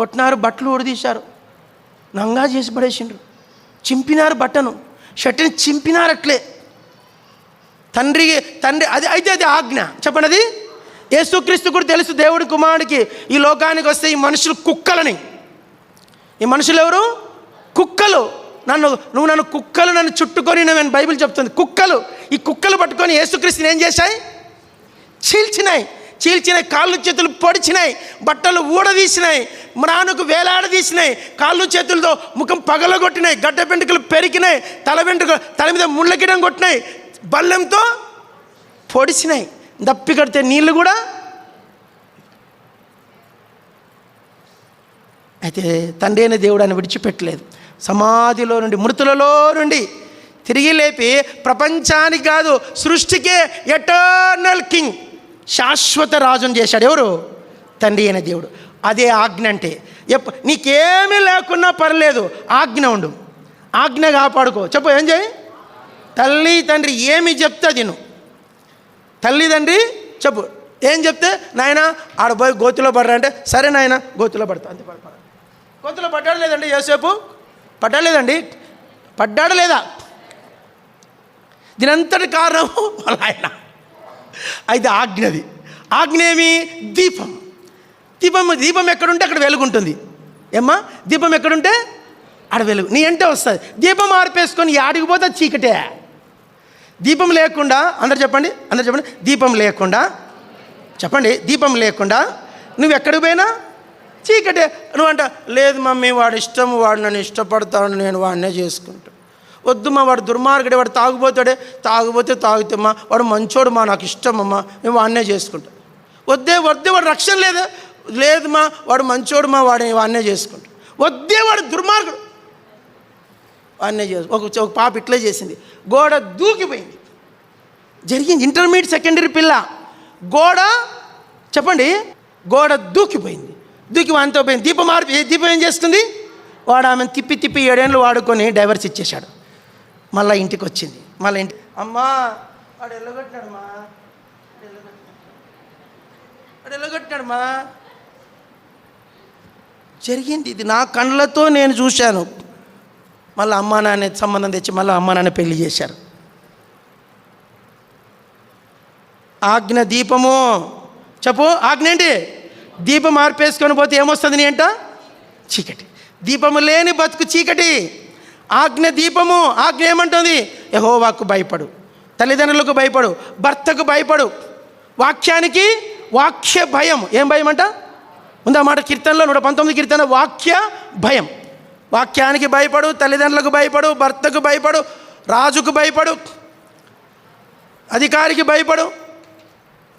కొట్టినారు, బట్టలు ఊడదీశారు, నంగా చేసి పడేసిండ్రు, చింపినారు బట్టను, షర్ట్ని చింపినారు. అట్లే తండ్రి అది ఆజ్ఞ. చెప్పండి, అది యేసుక్రీస్తు కూడా తెలుసు. దేవుడి కుమారుడికి ఈ లోకానికి వస్తే ఈ మనుషులు కుక్కలని. ఈ మనుషులు ఎవరు? కుక్కలు. నువ్వు నన్ను కుక్కలు నన్ను చుట్టుకొని, నేను బైబిల్ చెప్తుంది, కుక్కలు. ఈ కుక్కలు పట్టుకొని యేసుక్రీస్తుని ఏం చేశాయి? చీల్చినాయి, కాళ్ళు చేతులు పొడిచినాయి, బట్టలు ఊడదీసినాయి, మ్రానుకు వేలాడదీసినాయి, కాళ్ళు చేతులతో ముఖం పగలగొట్టినాయి, గడ్డ వెంట్రుకలు పెరికినాయి, తల మీద ముళ్ళకిడం కొట్టినాయి, బల్లెంతో పొడిచినాయి, దప్పి కడితే నీళ్ళు కూడా. అయితే తండ్రి అయిన దేవుడు ఆయన విడిచిపెట్టలేదు. సమాధిలో నుండి, మృతులలో నుండి తిరిగి లేపి ప్రపంచానికి కాదు సృష్టికే ఎటర్నల్ కింగ్, శాశ్వత రాజును చేశాడు. ఎవరు? తండ్రి అయిన దేవుడు. అదే ఆజ్ఞ అంటే. నీకేమీ లేకున్నా పర్లేదు, ఆజ్ఞ ఉండు, ఆజ్ఞ కాపాడుకో. చెప్పు, ఏం చేయి? తల్లి తండ్రి ఏమి చెప్తే తిను. తల్లి తండ్రి చెప్పు, ఏం చెప్తే నాయన ఆడ పోయి గోతులో పడరా అంటే, సరే నాయన గోతులో పడతా, అంతే. గోతులో పడ్డాడు లేదండి యోసేపు? పడ్డాడు లేదా? దీనంతటి కారణం వాళ్ళ ఆయన. అయితే ఆజ్ఞ ఏమి? దీపం ఎక్కడుంటే అక్కడ వెలుగుంటుంది. ఏమ్మా, దీపం ఎక్కడుంటే ఆడ వెలుగు నీ అంటే వస్తుంది. దీపం ఆర్పేసుకొని ఆడికి పోతే చీకటే. దీపం లేకుండా, అందరు చెప్పండి, దీపం లేకుండా నువ్వు ఎక్కడికి పోయినా చీకటే. నువ్వంట, లేదు మమ్మీ వాడు ఇష్టం, వాడు నన్ను ఇష్టపడతాడు, నేను వాడినే చేసుకుంటా. వద్దుమా, వాడు దుర్మార్గుడే, వాడు తాగితే తాగుతామ్మా, వాడు మంచోడు మా, నాకు ఇష్టమమ్మా, నేను వాడినే చేసుకుంటా. వద్దే వాడు రక్షణ లేదుమా, వాడు మంచోడు మా, వాడినే చేసుకుంటా. వద్దే వాడు దుర్మార్గుడు, వాడినే ఒక పాప ఇట్లే చేసింది, గోడ దూకిపోయింది. జరిగింది. ఇంటర్మీడియట్ సెకండరీ పిల్ల, గోడ దూకిపోయింది. దూకి వానితో పోయింది. దీపం ఏం చేస్తుంది? వాడు ఆమెను తిప్పి 7 ఏళ్ళు వాడుకొని డైవర్స్ ఇచ్చేశాడు. మళ్ళీ ఇంటికి వచ్చింది. మళ్ళీ అమ్మా వాడు ఎల్లగొట్టినాడమ్మా, జరిగింది ఇది, నా కళ్ళతో నేను చూశాను. మళ్ళీ అమ్మా నాన్న సంబంధం తెచ్చి మళ్ళీ అమ్మా నాన్న పెళ్లి చేశారు. ఆజ్ఞ దీపము. చెప్పు, ఆజ్ఞ ఏంటి? దీపం ఆర్పేసుకొని పోతే ఏమొస్తుంది నీ అంట? చీకటి. దీపము లేని బతుకు చీకటి. ఆజ్ఞ దీపము. ఆజ్ఞ ఏమంటుంది? యెహోవాకు భయపడు, తల్లిదండ్రులకు భయపడు, భర్తకు భయపడు, వాక్యానికి వాక్య భయం. ఏం భయం అంట? ఉందా మాట కీర్తనలో 119 కీర్తన, వాక్య భయం. వాక్యానికి భయపడు, తల్లిదండ్రులకు భయపడు, భర్తకు భయపడు, రాజుకు భయపడు, అధికారికి భయపడు,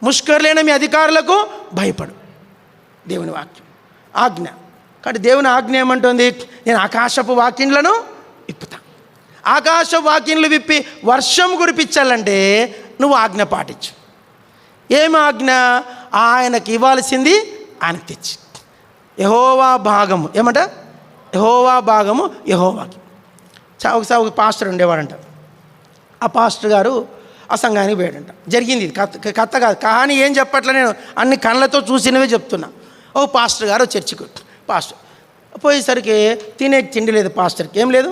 ముష్కరులైన మీ అధికారులకు భయపడు. దేవుని వాక్యం ఆజ్ఞ. కాబట్టి దేవుని ఆజ్ఞ ఏమంటుంది? నేను ఆకాశపు వాక్యములను విప్పుతా. ఆకాశపు వాక్యములు విప్పి వర్షం కురిపించాలంటే నువ్వు ఆజ్ఞ పాటించు. ఏమి ఆజ్ఞ? ఆయనకి ఇవ్వాల్సింది ఆయనకు తెచ్చి. యెహోవా భాగము. ఏమంట? యెహోవా భాగము యెహోవాకి. ఒకసారి ఒక పాస్టర్ ఉండేవాడంట. ఆ పాస్టర్ గారు ఆ సంఘానికి పోయాడంట. జరిగింది ఇది, కథ కాదు, కానీ ఏం చెప్పట్లే, నేను అన్ని కళ్ళతో చూసినవే చెప్తున్నా. ఓ పాస్టర్ గారు చర్చికి పాస్టర్ పోయేసరికి తినే తిండి లేదు పాస్టర్కి. ఏం లేదు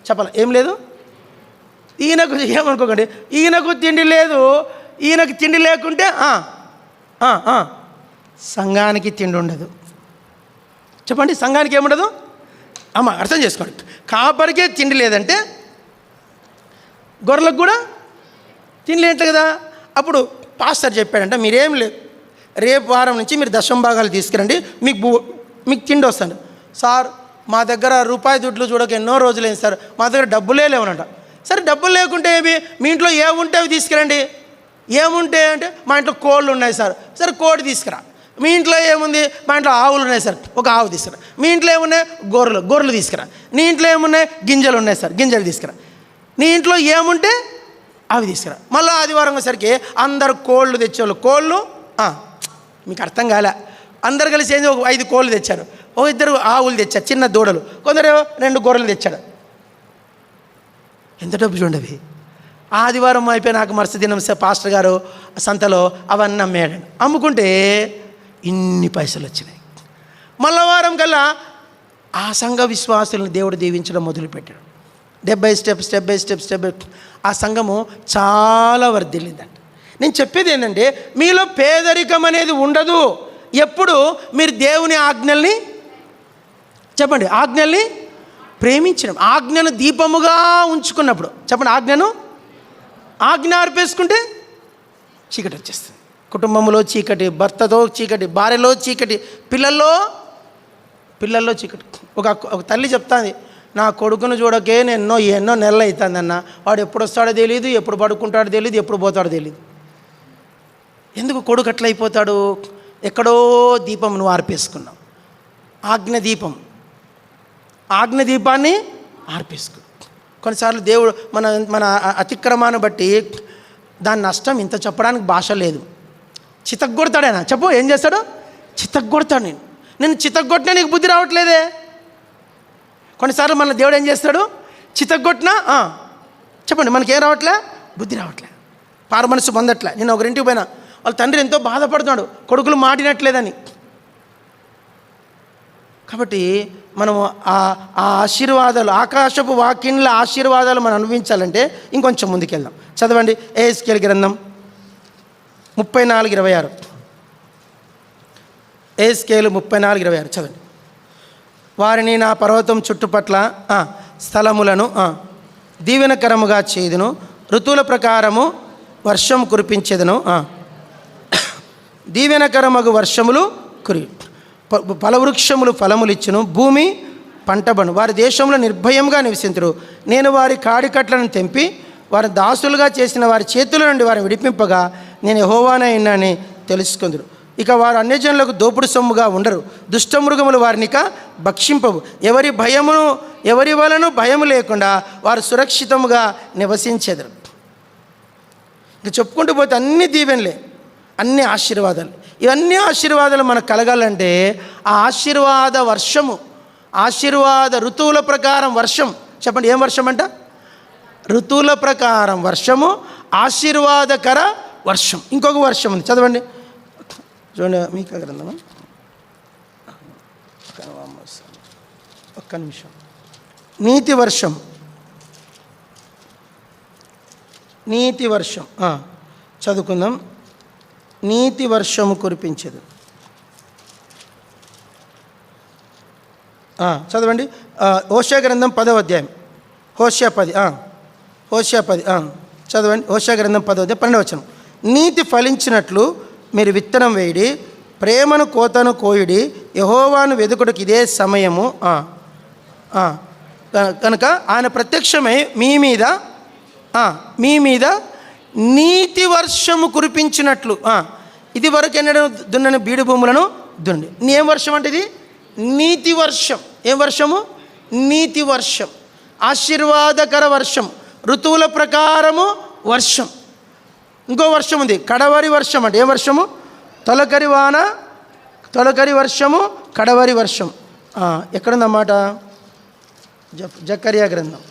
చెప్పాలి, ఏం లేదు. ఈయనకు ఏమనుకోకండి, ఈయనకు తిండి లేదు. ఈయనకు తిండి లేకుంటే సంఘానికి తిండి ఉండదు. చెప్పండి, సంఘానికి ఏముండదు? అమ్మ అర్థం చేసుకోండి. కాపరికే తిండి లేదంటే గొర్రెలకు కూడా తిండి లేంట కదా. అప్పుడు పాస్టర్ చెప్పాడంట, మీరేం లేదు, రేపు వారం నుంచి మీరు దశంభాగాలు తీసుకురండి, మీకు తిండి వస్తాను. సార్ మా దగ్గర రూపాయి దుడ్లు చూడక ఎన్నో రోజులైంది సార్, మా దగ్గర డబ్బులే లేవనంట. సరే డబ్బులు లేకుంటే ఏమి, మీ ఇంట్లో ఏముంటే అవి తీసుకురండి. ఏముంటే అంటే మా ఇంట్లో కోళ్ళు ఉన్నాయి సార్. సరే కోడి తీసుకురా. మీ ఇంట్లో ఏముంది? మా ఇంట్లో ఆవులు ఉన్నాయి సార్, ఒక ఆవు తీసుకురా. మీ ఇంట్లో ఏమున్నాయి? గొర్రెలు తీసుకురా. నీ ఇంట్లో ఏమున్నాయి? గింజలు ఉన్నాయి సార్, గింజలు తీసుకురా. నీ ఇంట్లో ఏముంటే అవి తీసుకురా. మళ్ళీ ఆదివారం వచ్చేసరికి అందరు కోళ్ళు తెచ్చేవాళ్ళు. కోళ్ళు మీకు అర్థం కాలే. అందరు కలిసి ఏంది, ఒక 5 కోళ్ళు తెచ్చారు, ఓ 2 ఆవులు తెచ్చారు, చిన్న దూడలు, కొందరు 2 గొర్రెలు తెచ్చాడు. ఎంత డబ్బు చూడండి. ఆదివారం అయిపోయినాక మరుసటి దినం పాస్టర్ గారు సంతలో అవన్నీ అమ్మేయాడు. అమ్ముకుంటే ఇన్ని పైసలు వచ్చినాయి. మళ్ళా వారం కల్లా ఆ సంఘ విశ్వాసులను దేవుడు దీవించడం మొదలుపెట్టాడు. స్టెప్ బై స్టెప్ ఆ సంఘము చాలా వర్ధిల్లిందంట. నేను చెప్పేది ఏంటంటే, మీలో పేదరికం అనేది ఉండదు ఎప్పుడు మీరు దేవుని ఆజ్ఞల్ని, చెప్పండి, ఆజ్ఞల్ని ప్రేమించడం, ఆజ్ఞను దీపముగా ఉంచుకున్నప్పుడు. చెప్పండి, ఆజ్ఞ ఆర్పేసుకుంటే చీకటి వచ్చేస్తుంది. కుటుంబంలో చీకటి, భర్తతో చీకటి, భార్యలో చీకటి, పిల్లల్లో చీకటి. ఒక తల్లి చెప్తాంది, నా కొడుకును చూడకే నేను ఎన్నో నెలలు అవుతుందన్న, వాడు ఎప్పుడు వస్తాడో తెలియదు, ఎప్పుడు పడుకుంటాడో తెలియదు, ఎప్పుడు పోతాడో తెలియదు. ఎందుకు కొడుకు అట్లా అయిపోతాడు? ఎక్కడో దీపం నువ్వు ఆర్పేసుకున్నావు. ఆజ్ఞ దీపాన్ని ఆర్పేసుకు. కొన్నిసార్లు దేవుడు మన అతిక్రమాన్ని బట్టి దాని నష్టం ఇంత చెప్పడానికి భాష లేదు. చితగ్గొడతాడేనా? చెప్పు, ఏం చేస్తాడు? చితగ్గొడతాడు. నేను చితగ్గొట్టినా నీకు బుద్ధి రావట్లేదే. కొన్నిసార్లు మన దేవుడు ఏం చేస్తాడు? చితగ్గొట్టినా చెప్పండి, మనకేం రావట్లే? బుద్ధి రావట్లే, పార మనసు పొందట్లే. నేను ఒకరింటికి పోయినా, వాళ్ళ తండ్రి ఎంతో బాధపడుతున్నాడు, కొడుకులు మాటినట్లేదని. కాబట్టి మనము ఆ ఆశీర్వాదాలు, ఆకాశపు వాక్యంల ఆశీర్వాదాలు మనం అనుభవించాలంటే ఇంకొంచెం ముందుకెళ్దాం. చదవండి, యెహెజ్కేలు గ్రంథం 34:26. యెహెజ్కేలు 34:26 చదవండి. వారిని నా పర్వతం చుట్టుపట్ల స్థలములను దీవెనకరముగా చేదును, ఋతువుల ప్రకారము వర్షం కురిపించేదను, దీవెనకరమగు వర్షములు ఫలవృక్షములు ఫలములిచ్చును, భూమి పంటబను, వారి దేశంలో నిర్భయంగా నివసింతురు. నేను వారి కాడికట్లను తెంపి వారి దాసులుగా చేసిన వారి చేతుల నుండి వారిని విడిపింపగా నేను యెహోవానైనని తెలుసుకుందురు. ఇక వారు అన్యజనులకు దోపుడు సొమ్ముగా ఉండరు, దుష్టమృగములు వారినిక భక్షింపవు. ఎవరి వలన భయము లేకుండా వారు సురక్షితముగా నివసించెదరు. ఇక చెప్పుకుంటూ పోతే అన్ని దీవెనలే, అన్ని ఆశీర్వాదాలు. ఇవన్నీ ఆశీర్వాదాలు మనకు కలగాలంటే ఆ ఆశీర్వాద వర్షము, ఆశీర్వాద ఋతువుల ప్రకారం వర్షం. చెప్పండి, ఏం వర్షం అంట? ఋతువుల ప్రకారం వర్షము, ఆశీర్వాదకర వర్షం. ఇంకొక వర్షం ఉంది, చదవండి. చూడండి, మీకు గ్రంథమా, ఒక్క నిమిషం. నీతి వర్షం, నీతి వర్షం చదువుకుందాం. నీతి వర్షము కురిపించదు. చదవండి. హోషేయ గ్రంథం 10వ అధ్యాయం. హోషేయ 10 చదవండి. హోషేయ గ్రంథం 10వ అధ్యాయం 12వ వచనం. నీతి ఫలించినట్లు మీరు విత్తనం వేయుడి, ప్రేమను కోతను కోయుడి, యెహోవాను వెదుకుటకు ఇదే సమయము. కనుక ఆయన ప్రత్యక్షమై మీ మీద నీతి వర్షము కురిపించినట్లు. ఇది వరకు ఎన్నడూ దున్నని బీడు భూములను దున్ని. ఏం వర్షం అంటే ఇది? నీతి వర్షం. ఏం వర్షము? నీతి వర్షం, ఆశీర్వాదకర వర్షం, ఋతువుల ప్రకారము వర్షం. ఇంకో వర్షం ఉంది, కడవరి వర్షం. అంటే ఏం వర్షము? తొలకరి వాన, తొలకరి వర్షము, కడవరి వర్షం. ఎక్కడుందన్నమాట? జకర్యా గ్రంథం.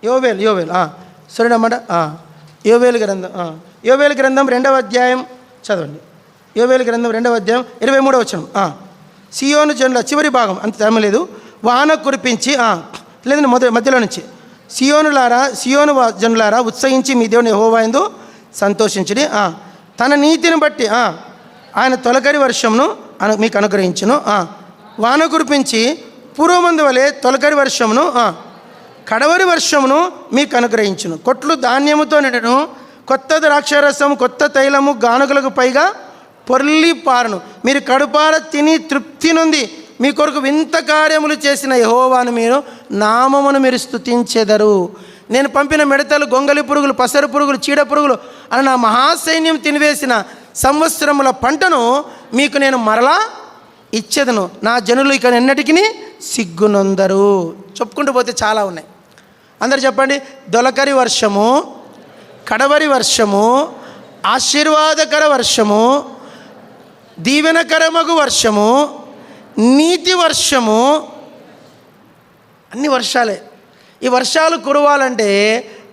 యోవేల్ సరేనమాట. యోవేలు గ్రంథం, యోవేలు గ్రంథం 2వ అధ్యాయం చదవండి. యోవేలు గ్రంథం 2వ అధ్యాయం 23వ వచనం. సియోను జనుల చివరి భాగం, అంత టైం లేదు. వాన కురిపించి లేదండి మధ్యలో నుంచి. సియోను జనులారా ఉత్సహించి మీ దేవుని యెహోవా యందు సంతోషించుడి. తన నీతిని బట్టి ఆయన తొలకరి వర్షమును మీకు అనుగ్రహించును. వాన కురిపించి పూర్వమందు వలె తొలకరి వర్షమును కడవరి వర్షమును మీకు అనుగ్రహించును. కొట్లు ధాన్యముతో నిండును, కొత్త ద్రాక్షారసము, కొత్త తైలము గానుగలకు పైగా పొర్లి పారును. మీరు కడుపార తిని తృప్తి నుండి మీ కొరకు వింత కార్యములు చేసిన యెహోవాను మీరు నామమును మీరు స్తుతించెదరు. నేను పంపిన మిడతలు, గొంగలి పురుగులు, పసరు పురుగులు, చీడ పురుగులు అని నా మహాసైన్యం తినివేసిన సంవత్సరముల పంటను మీకు నేను మరలా ఇచ్చేదను. నా జనులు ఇక ఎన్నటికీ సిగ్గునొందరు. చెప్పుకుంటూ పోతే చాలా ఉన్నాయి. అందరు చెప్పండి. దొలకరి వర్షము, కడవరి వర్షము, ఆశీర్వాదకర వర్షము, దీవెనకరమగు వర్షము, నీతి వర్షము, అన్ని వర్షాలే. ఈ వర్షాలు కురవాలంటే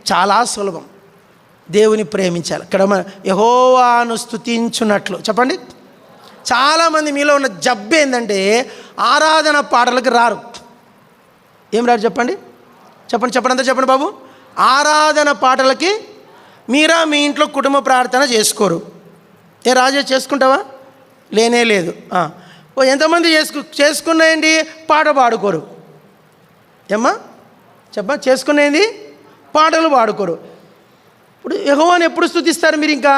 చాలా సులభం. దేవుని ప్రేమించాలి. ఇక్కడ యెహోవాను స్తుతించున్నట్లు. చెప్పండి. చాలామంది మీలో ఉన్న జబ్బు ఏంటంటే ఆరాధన పాటలకు రారు. ఏం రారు? చెప్పండి అంతా చెప్పండి బాబు. ఆరాధన పాటలకి మీరా మీ ఇంట్లో కుటుంబ ప్రార్థన చేసుకోరు. ఏ రాజా చేసుకుంటావా? లేనే లేదు. ఎంతమంది చేసుకున్నాయండి పాట పాడుకోరు? ఏమ్మా చేసుకునేది పాటలు పాడుకోరు. ఇప్పుడు యెహోవాను ఎప్పుడు స్తుతిస్తారు మీరు? ఇంకా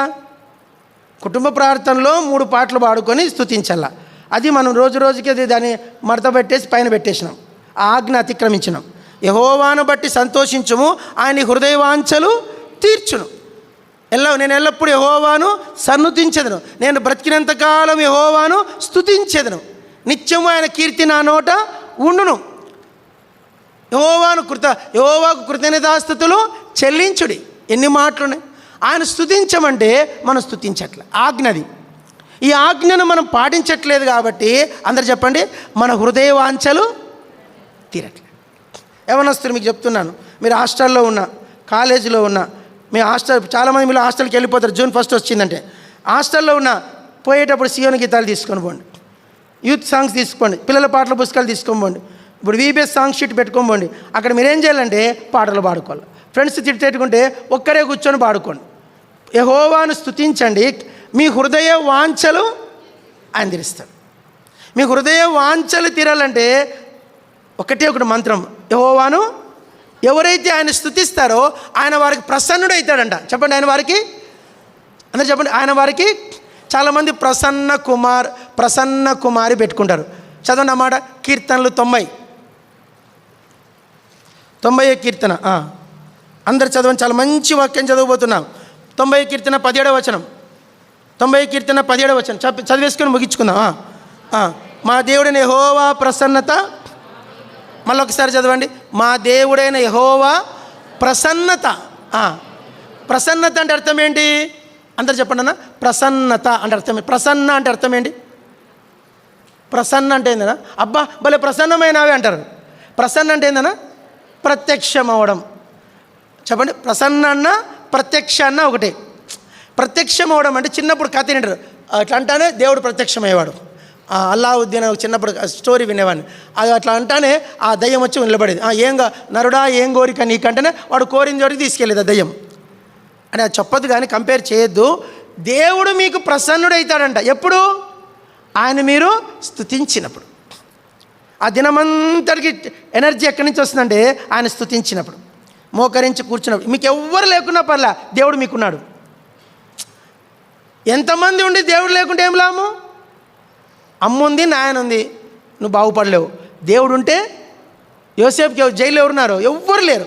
కుటుంబ ప్రార్థనలో 3 పాటలు పాడుకొని స్తుతించాల. అది మనం రోజుకి అది దాన్ని మడత పెట్టేసి పైన పెట్టేసినాం, ఆజ్ఞ అతిక్రమించినాం. యెహోవాను బట్టి సంతోషించుము, ఆయన హృదయవాంఛలు తీర్చును. నేను ఎల్లప్పుడూ యెహోవాను సన్నుతించెదను, నేను బ్రతికినంతకాలం యెహోవాను స్తుతించెదను, నిత్యము ఆయన కీర్తి నా నోట ఉండును. యెహోవాకు కృతజ్ఞతాస్తుతులు చెల్లించుడి. ఎన్ని మాటలున్నాయి. ఆయన స్తుతించమంటే మనం స్తుతించట్లే, ఆజ్ఞది. ఈ ఆజ్ఞను మనం పాటించట్లేదు కాబట్టి అందరు చెప్పండి, మన హృదయ వాంఛలు తీరట్లేదు. యవనస్తులు మీకు చెప్తున్నాను, మీరు హాస్టల్లో ఉన్న, కాలేజీలో ఉన్న, మీ హాస్టల్ చాలామంది మీరు హాస్టల్కి వెళ్ళిపోతారు. జూన్ 1 వచ్చిందంటే హాస్టల్లో ఉన్న పోయేటప్పుడు సియోను గీతాలు తీసుకొని పోండి, యూత్ సాంగ్స్ తీసుకోండి, పిల్లల పాటల పుస్తకాలు తీసుకొని పోండి. ఇప్పుడు వీబీఎస్ సాంగ్ షీట్ పెట్టుకొని పోండి. అక్కడ మీరు ఏం చేయాలంటే పాటలు పాడుకోవాలి. ఫ్రెండ్స్ తిట్టుకుంటే ఒక్కరే కూర్చొని పాడుకోండి. యెహోవాను స్తుతించండి, మీ హృదయ వాంఛలు ఆయన తీరుస్తాడు. మీ హృదయ వాంఛలు తీరాలంటే ఒకటి మంత్రం. యెహోవాను ఎవరైతే ఆయన స్తుతిస్తారో ఆయన వారికి ప్రసన్నుడవుతాడంట. చెప్పండి, ఆయన వారికి అందరూ చెప్పండి. ఆయన వారికి చాలామంది ప్రసన్న కుమారి పెట్టుకుంటారు. చదవండి అన్నమాట. కీర్తనలు 90 కీర్తన అందరు చదవండి. చాలా మంచి వాక్యం చదవబోతున్నాం. 90 కీర్తన 17వ వచనం. 90 కీర్తన 17వ వచనం చదివేసుకొని ముగించుకుందాం. మా దేవుడిని యెహోవా ప్రసన్నత మళ్ళీ ఒకసారి చదవండి. మా దేవుడైన యెహోవా ప్రసన్నత. ప్రసన్నత అంటే అర్థం ఏంటి? అందరు చెప్పండి అన్న. ప్రసన్నత అంటే అర్థం ఏంటి? ప్రసన్న అంటే అర్థం ఏంటి? ప్రసన్న అంటే ఏందన్నా? అబ్బా భలే ప్రసన్నమైనవి అంటారు. ప్రసన్న అంటే ఏందన్నా? ప్రత్యక్షం అవ్వడం. చెప్పండి. ప్రసన్న అన్న ప్రత్యక్ష అన్న ఒకటే. ప్రత్యక్షం అవ్వడం అంటే చిన్నప్పుడు కథ వింటారు. అట్లా అంటానే దేవుడు ప్రత్యక్షమయ్యేవాడు. అల్లావుద్దీన్ చిన్నప్పుడు స్టోరీ వినేవాడిని. అది అట్లా అంటానే ఆ దయ్యం వచ్చి నిలబడేది. ఏంగా నరుడా ఏం కోరిక నీకంటేనే వాడు కోరిన చోటికి తీసుకెళ్ళేది ఆ దయ్యం అని. అది చెప్పొద్దు కానీ కంపేర్ చేయొద్దు. దేవుడు మీకు ప్రసన్నుడవుతాడంట ఎప్పుడు? ఆయన మీరు స్తుతించినప్పుడు. ఆ దినమంతటికి ఎనర్జీ ఎక్కడి నుంచి వస్తుందంటే ఆయన స్తుతించినప్పుడు, మోకరించి కూర్చున్నప్పుడు. మీకు ఎవ్వరు లేకున్నా పర్లే, దేవుడు మీకున్నాడు. ఎంతమంది ఉండి దేవుడు లేకుంటే ఏం లాము? అమ్ముంది, నాయన ఉంది, నువ్వు బాగుపడలేవు. దేవుడు ఉంటే యోసేపుకి జైలు ఎవరున్నారు? ఎవ్వరు లేరు.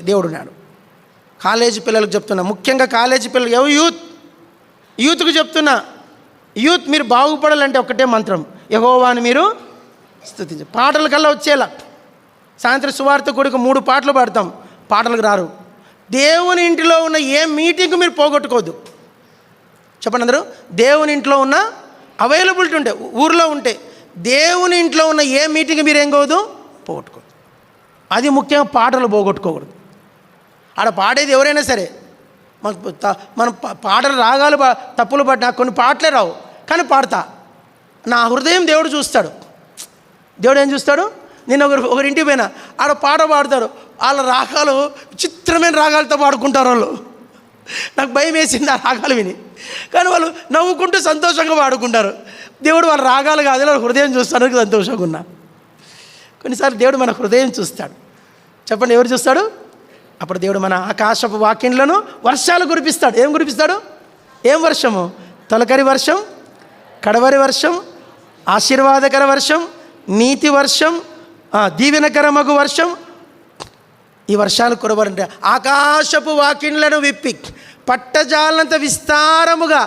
దేవుడు ఉన్నాడు. కాలేజీ పిల్లలకు చెప్తున్నా, ముఖ్యంగా కాలేజీ పిల్లలు, యూత్కి చెప్తున్నా, యూత్ మీరు బాగుపడాలంటే ఒకటే మంత్రం, యెహోవాను మీరు స్తుతించ. పాటల కల్లా వచ్చేలా. సాయంత్రం సువార్త కొడుకు 3 పాటలు పాడతాం, పాటలకు రారు. దేవుని ఇంటిలో ఉన్న ఏ మీటింగ్ మీరు పోగొట్టుకోవద్దు. చెప్పండి అందరూ. దేవుని ఇంట్లో ఉన్న అవైలబిలిటీ ఉంటే, ఊర్లో ఉంటే, దేవుని ఇంట్లో ఉన్న ఏ మీటింగ్ మీరు ఏం కావద్దు, పోగొట్టుకోవద్దు. అది ముఖ్యంగా పాటలు పోగొట్టుకోకూడదు. ఆడ పాడేది ఎవరైనా సరే, మనం పాటలు రాగాలు తప్పులు పట్టి, నాకు కొన్ని పాటలే రావు కానీ పాడతా. నా హృదయం దేవుడు చూస్తాడు. దేవుడు ఏం చూస్తాడు? నేను ఒకరింటికి పోయినా, ఆడ పాట పాడతారు, వాళ్ళ రాగాలు విచిత్రమైన రాగాలతో పాడుకుంటారు వాళ్ళు. నాకు భయం వేసింది ఆ రాగాలు విని, కానీ వాళ్ళు నవ్వుకుంటూ సంతోషంగా పాడుకుంటారు. దేవుడు వాళ్ళ రాగాలు కాదు, వాళ్ళ హృదయం చూస్తానికి సంతోషంగా ఉన్నా. కొన్నిసార్లు దేవుడు మన హృదయం చూస్తాడు. చెప్పండి, ఎవరు చూస్తాడు? అప్పుడు దేవుడు మన ఆకాశపు వాకిండ్లను వర్షాలు కురిపిస్తాడు. ఏం కురిపిస్తాడు? ఏం వర్షము? తొలకరి వర్షం, కడవరి వర్షం, ఆశీర్వాదకర వర్షం, నీతి వర్షం, దీవెనకరమగు వర్షం. ఈ వర్షాలు కురవాలంటే ఆకాశపు వాకిండ్లను విప్పి పట్టజాలంత విస్తారముగా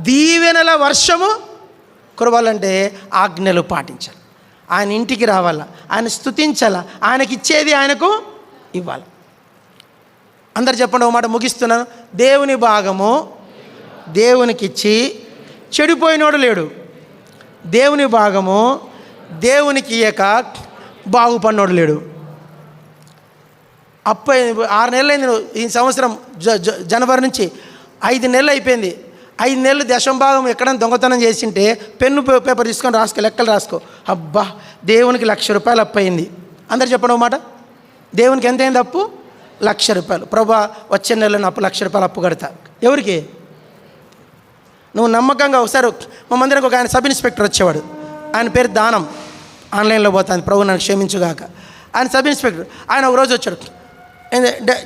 దీవెనల వర్షము కురవాలంటే ఆజ్ఞలు పాటించాలి. ఆయన ఇంటికి రావాలా, ఆయన స్తుతించాలా, ఆయనకి ఇచ్చేది ఆయనకు ఇవ్వాలి. అందరు చెప్పండి, ఒక మాట ముగిస్తున్నాను. దేవుని భాగము దేవునికి ఇచ్చి చెడిపోయినోడు లేడు. దేవుని భాగము దేవునికి ఇయ్యక బాగుపడినోడు లేడు. 6 నెలలు అయింది. ఈ సంవత్సరం జనవరి నుంచి 5 నెలలు అయిపోయింది. 5 నెలలు దశం భాగం ఎక్కడైనా దొంగతనం చేసింటే పెన్ను పేపర్ తీసుకొని రాసుకో, లెక్కలు రాసుకో. అబ్బా, దేవునికి ₹1,00,000 అప్పు అయింది. అందరు చెప్పండి ఒక మాట. దేవునికి ఎంత అయింది అప్పు? ₹1,00,000. ప్రభా, వచ్చే నెలలో అప్పు ₹1,00,000 అప్పు కడతా. ఎవరికి? నువ్వు నమ్మకంగా. ఒకసారి మా మందిరానికి ఒక ఆయన సబ్ ఇన్స్పెక్టర్ వచ్చేవాడు. ఆయన పేరు దానం. ఆన్లైన్లో పోతాను, ప్రభు నన్ను క్షమించుగాక. ఆయన సబ్ ఇన్స్పెక్టర్. ఆయన ఒక రోజు వచ్చాడు,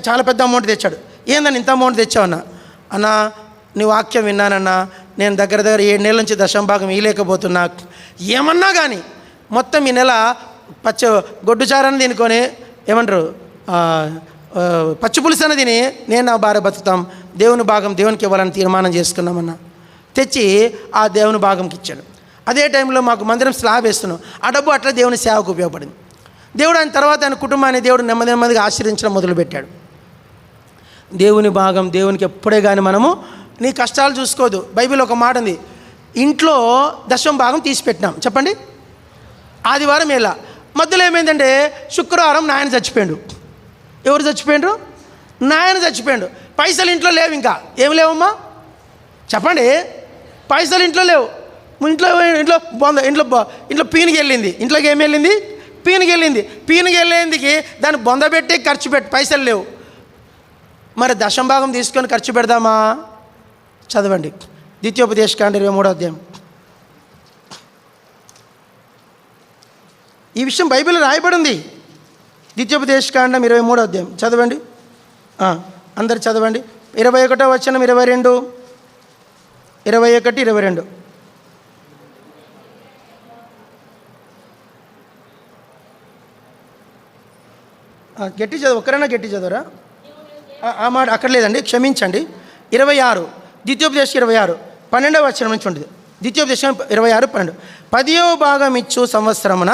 చాలా పెద్ద అమౌంట్ తెచ్చాడు. ఏందని ఇంత అమౌంట్ తెచ్చావన్నా? అన్నా, నీ వాక్యం విన్నానన్నా, నేను దగ్గర 7 నెలల నుంచి దశంభాగం ఇవ్వలేకపోతున్నా. ఏమన్నా కానీ మొత్తం ఈ నెల గొడ్డుచారాన్ని తినుకొని, ఏమంటారు, పచ్చి పులుసు అని తిని నేను నా భార్య బతుకుతాం, దేవుని భాగం దేవునికి ఇవ్వాలని తీర్మానం చేసుకున్నామన్నా. తెచ్చి ఆ దేవుని భాగంకి ఇచ్చాడు. అదే టైంలో మాకు మందిరం స్లాబ్ వేస్తున్నాం. ఆ డబ్బు అట్లా దేవుని సేవకు ఉపయోగపడింది. దేవుడు ఆయన తర్వాత ఆయన కుటుంబాన్ని దేవుడు నెమ్మదిగా ఆశ్రయించడం మొదలుపెట్టాడు. దేవుని భాగం దేవునికి ఎప్పుడే కానీ మనము నీ కష్టాలు చూసుకోదు. బైబిల్ ఒక మాట ఉంది, ఇంట్లో దశం భాగం తీసిపెట్టినాం. చెప్పండి. ఆదివారం ఎలా మధ్యలో ఏమైందంటే శుక్రవారం నాయన చచ్చిపోయాడు. ఎవరు చచ్చిపోయాడు? నాయన చచ్చిపోయాడు. పైసలు ఇంట్లో లేవు. ఇంకా ఏం లేవమ్మా చెప్పండి. పైసలు ఇంట్లో లేవు. ఇంట్లో ఇంట్లో పీనుకి వెళ్ళింది. ఇంట్లోకి ఏమి వెళ్ళింది? పీనుకి వెళ్ళింది. పీనుకి వెళ్ళేందుకు దాన్ని బొందబెట్టి ఖర్చు పెట్టి పైసలు లేవు. మరి దశంభాగం తీసుకొని ఖర్చు పెడదామా? చదవండి ద్వితీయోపదేశకాండ 23వ అధ్యాయం. ఈ విషయం బైబిల్ రాయబడి ఉంది. ద్వితీయోపదేశకాండం 23వ అధ్యాయం చదవండి. అందరు చదవండి. 21వ వచనం, 22, 21, 22. గట్టి చదువు. ఒక్కరైనా గట్టి చదవరా? ఆ మాట అక్కడ లేదండి, క్షమించండి. 26 ద్వితీయోపదేశం 26 12వ వచనం నుంచి ఉంటుంది. ద్వితీయోపదేశం 26, 12. 10వ భాగం ఇచ్చు సంవత్సరమున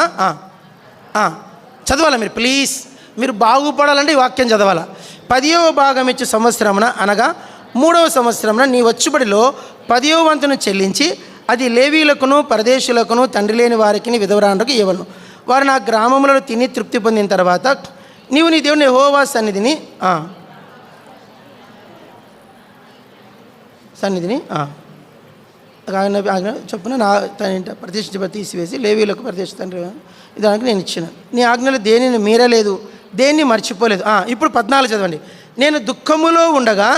చదవాలా మీరు ప్లీజ్. మీరు బాగుపడాలంటే ఈ వాక్యం చదవాలా. 10వ భాగం ఇచ్చే సంవత్సరమున అనగా 3వ సంవత్సరమున నీ వచ్చుబడిలో 10వ వంతును చెల్లించి అది లేవీలకును పరదేశులకును తండ్రి లేని వారికి విధవరాండ్రకు ఇవ్వను. వారు నా గ్రామములలో తిని తృప్తి పొందిన తర్వాత నీవు నీ దేవుని యెహోవా సన్నిధిని చొప్పున నా ప్రతిష్ఠ తీసివేసి లేవీలకు ప్రతిష్ఠ తండ్రి దానికి నేను ఇచ్చిన నీ ఆజ్ఞలు దేనిని మీరలేదు, దేన్ని మర్చిపోలేదు. ఇప్పుడు 14 చదవండి. నేను దుఃఖములో ఉండగా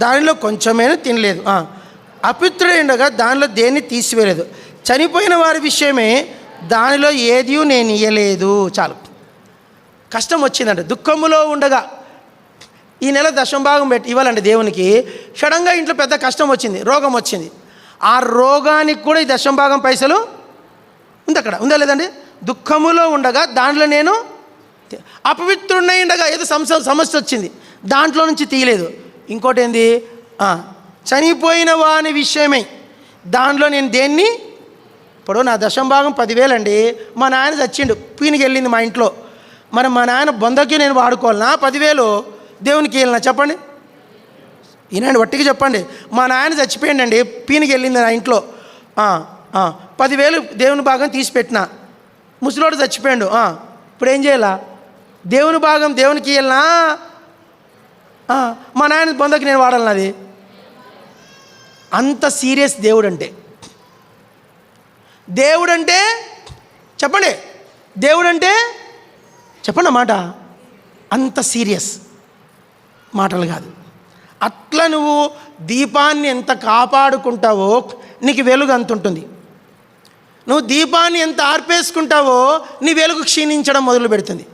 దానిలో కొంచెమైనా తినలేదు, అపిత్రుడైండగా దానిలో దేన్ని తీసివేయలేదు, చనిపోయిన వారి విషయమే దానిలో ఏది నేను ఇయ్యలేదు. చాలు. కష్టం వచ్చిందంటే దుఃఖములో ఉండగా ఈ నెల దశంభాగం ఇవ్వాలండి దేవునికి. సడన్గా ఇంట్లో పెద్ద కష్టం వచ్చింది, రోగం వచ్చింది. ఆ రోగానికి కూడా ఈ దశంభాగం పైసలు ఉంది, అక్కడ ఉందా లేదండి? దుఃఖములో ఉండగా దాంట్లో నేను అపవిత్రుడై ఉండగా ఏదో సమస్య వచ్చింది, దాంట్లో నుంచి తీయలేదు. ఇంకోటి ఏంది, చనిపోయిన వాని విషయమై దాంట్లో నేను దేన్ని, ఇప్పుడు నా దశంభాగం 10,000 అండి. మా నాయన చచ్చిండు, పీనికి వెళ్ళింది మా ఇంట్లో. మరి మా నాయన బొందకి నేను వాడుకోవాలన్నా 10,000 దేవునికి వెళ్ళినా? చెప్పండి, ఈనాడు వట్టికి చెప్పండి. మా నాయన చచ్చిపోయిండండి, పీనికి వెళ్ళింది నా ఇంట్లో, 10,000 దేవుని భాగం తీసి పెట్టిన. ముసలోడు చచ్చిపోయాడు, ఇప్పుడు ఏం చేయాలా? దేవుని భాగం దేవునికి వెళ్ళినా మా నాయన బొందకి నేను వాడాలన్నది? అంత సీరియస్ దేవుడంటే. దేవుడంటే చెప్పండి, దేవుడంటే చెప్పండి మాట. అంత సీరియస్ మాటలు కాదు. అట్లా నువ్వు దీపాన్ని ఎంత కాపాడుకుంటావో నీకు వెలుగు అంత ఉంటుంది. నువ్వు దీపాన్ని ఎంత ఆర్పేసుకుంటావో నీ వెలుగు క్షీణించడం మొదలు పెడుతుంది.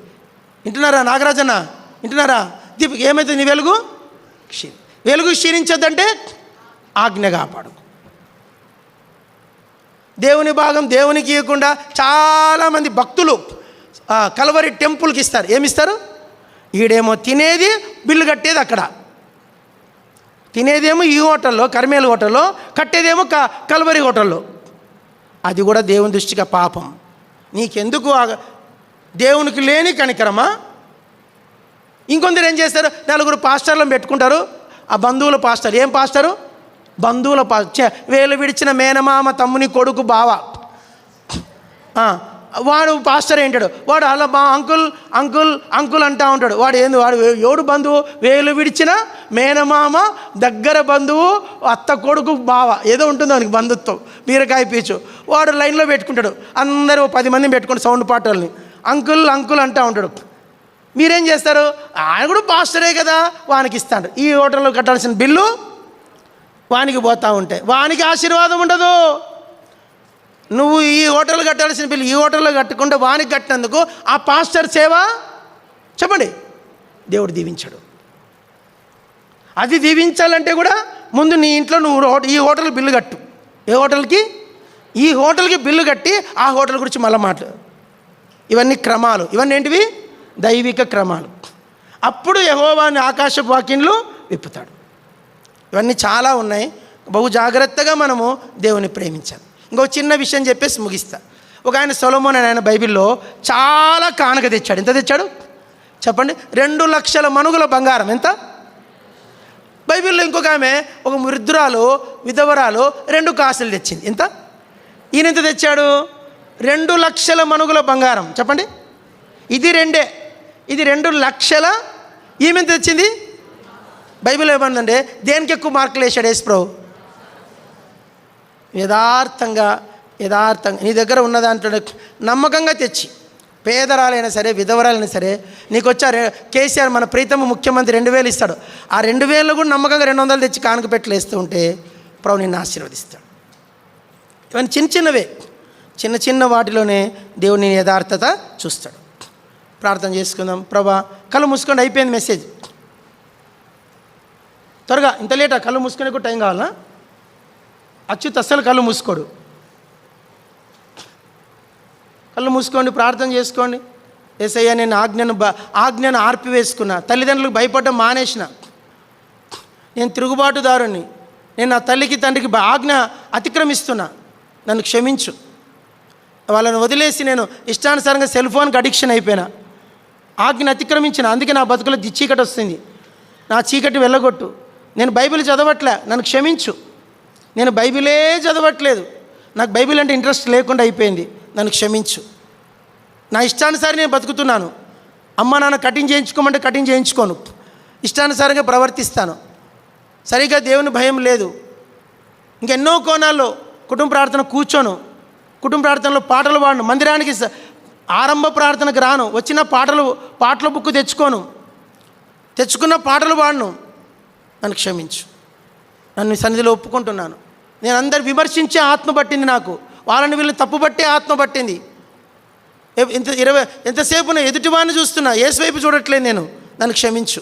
వింటున్నారా నాగరాజన్న? వింటున్నారా? ఏమవుతుంది? నీ వెలుగు క్షీణించొద్దంటే ఆజ్ఞ కాపాడు. దేవుని భాగం దేవునికి ఇవ్వకుండా చాలామంది భక్తులు కల్వరి టెంపుల్కి ఇస్తారు. ఏమిస్తారు? ఈడేమో తినేది బిల్లు కట్టేది అక్కడ, తినేదేమో ఈ హోటల్లో కర్మేలు హోటల్లో, కట్టేదేమో కల్వరి హోటల్లో. అది కూడా దేవుని దృష్టిగా పాపం. నీకెందుకు? దేవునికి లేని కనికరమా? ఇంకొందరు ఏం చేస్తారు, 4 పాస్టర్లను పెట్టుకుంటారు. ఆ బంధువుల పాస్టర్. ఏం పాస్టరు? బంధువుల వేలు విడిచిన మేనమామ తమ్ముని కొడుకు బావ, వాడు పాస్టర్ ఏంటాడు. వాడు అలా అంకుల్ అంకుల్ అంకుల్ అంటూ ఉంటాడు. వాడు ఏంది? వాడు ఎవడు బంధువు? వేలు విడిచిన మేనమామ, దగ్గర బంధువు, అత్త కొడుకు బావ, ఏదో ఉంటుంది వానికి బంధుత్వం, బీరకాయ పీచు. వాడు లైన్లో పెట్టుకుంటాడు. అందరూ 10 మందిని పెట్టుకుంటాడు, సౌండ్ పాటల్ని అంకుల్ అంకుల్ అంటూ ఉంటాడు. మీరేం చేస్తారు? ఆయన కూడా పాస్టరే కదా, వానికి ఇస్తాడు. ఈ హోటల్లో కట్టాల్సిన బిల్లు వానికి పోతూ ఉంటే వానికి ఆశీర్వాదం ఉండదు. నువ్వు ఈ హోటల్ కట్టాల్సిన బిల్లు ఈ హోటల్లో కట్టకుండా వానికి కట్టినందుకు ఆ పాస్టర్ సేవ చెప్పండి దేవుడు దీవించాడు. అది దీవించాలంటే కూడా ముందు నీ ఇంట్లో నువ్వు ఈ హోటల్ బిల్లు కట్టు. ఏ హోటల్కి? ఈ హోటల్కి బిల్లు కట్టి ఆ హోటల్ గురించి మళ్ళీ మాట్లాడు. ఇవన్నీ క్రమాలు. ఇవన్నీ ఏంటివి? దైవిక క్రమాలు. అప్పుడు యెహోవాని ఆకాశపు వాకిన్లు విప్పుతాడు. ఇవన్నీ చాలా ఉన్నాయి. బహు జాగ్రత్తగా మనము దేవుని ప్రేమించాలి. ఇంకో చిన్న విషయం చెప్పేసి ముగిస్తా. ఒక ఆయన సొలొమోను ఆయన బైబిల్లో చాలా కానుక తెచ్చాడు. ఎంత తెచ్చాడు చెప్పండి? 2 లక్షల మణుగుల బంగారం. ఎంత? బైబిల్లో ఇంకొక ఆమె, ఒక వృద్ధురాలు విధవరాలు 2 కాసులు తెచ్చింది. ఎంత? ఈయన ఎంత తెచ్చాడు? 2 లక్షల మణుగుల బంగారం. చెప్పండి, ఇది 2. ఇది 2 లక్షల. ఈమె ఎంత తెచ్చింది? బైబిల్ ఏమన్నదంటే దేనికి ఎక్కువ మార్కులు వేసాడు యేసుప్రభు? యథార్థంగా నీ దగ్గర ఉన్న దాంట్లో నమ్మకంగా తెచ్చి, పేదరాలైనా సరే విధవరాలైనా సరే, నీకు వచ్చా కేసీఆర్ మన ప్రీతమ ముఖ్యమంత్రి 2,000 ఇస్తాడు. ఆ 2,000 కూడా నమ్మకంగా 200 తెచ్చి కానుక పెట్టలేస్తూ ఉంటే ప్రభు నిన్ను ఆశీర్వదిస్తాడు. ఇవన్నీ చిన్నవే. చిన్న వాటిలోనే దేవుని యథార్థత చూస్తాడు. ప్రార్థన చేసుకుందాం. ప్రభా, కళ్ళు మూసుకోండి. అయిపోయింది మెసేజ్. త్వరగా, ఇంత లేటా? కళ్ళు మూసుకునే కూడా టైం కావాలా? అచ్యుత్ అస్సలు కళ్ళు మూసుకోడు. కళ్ళు మూసుకోండి, ప్రార్థన చేసుకోండి. యేసయ్యా, నేను ఆజ్ఞను ఆర్పివేసుకున్నా, తల్లిదండ్రులకు భయపడడం మానేసిన, నేను తిరుగుబాటుదారుని, నేను నా తల్లికి తండ్రికి ఆజ్ఞ అతిక్రమిస్తున్నా, నన్ను క్షమించు. వాళ్ళని వదిలేసి నేను ఇష్టానుసారంగా సెల్ ఫోన్కి అడిక్షన్ అయిపోయినా, ఆజ్ఞను అతిక్రమించిన. అందుకే నా బతుకులో చీకటి వస్తుంది. నా చీకటి వెళ్ళగొట్టు. నేను బైబిల్ చదవట్లే, నన్ను క్షమించు. నేను బైబిలే చదవట్లేదు, నాకు బైబిల్ అంటే ఇంట్రెస్ట్ లేకుండా అయిపోయింది, నన్ను క్షమించు. నా ఇష్టానుసారం నేను బతుకుతున్నాను. అమ్మ నాన్న కటింగ్ చేయించుకోమంటే కటింగ్ చేయించుకోను, ఇష్టానుసారంగా ప్రవర్తిస్తాను. సరిగ్గా దేవుని భయం లేదు. ఇంకెన్నో కోణాల్లో కుటుంబ ప్రార్థన కూర్చోను, కుటుంబ ప్రార్థనలో పాటలు పాడను, మందిరానికి ఆరంభ ప్రార్థనకు రాను, వచ్చిన పాటల బుక్ తెచ్చుకున్న పాటలు పాడను. నన్ను క్షమించు. నన్ను సన్నిధిలో ఒప్పుకుంటున్నాను. నేను అందరు విమర్శించే ఆత్మ పట్టింది నాకు, వాళ్ళని వీళ్ళని తప్పుపట్టే ఆత్మ పట్టింది. ఎంతసేపు ఎదుటివాడిని చూస్తున్నా, యేసు వైపు చూడట్లేదు నేను. నన్ను క్షమించు.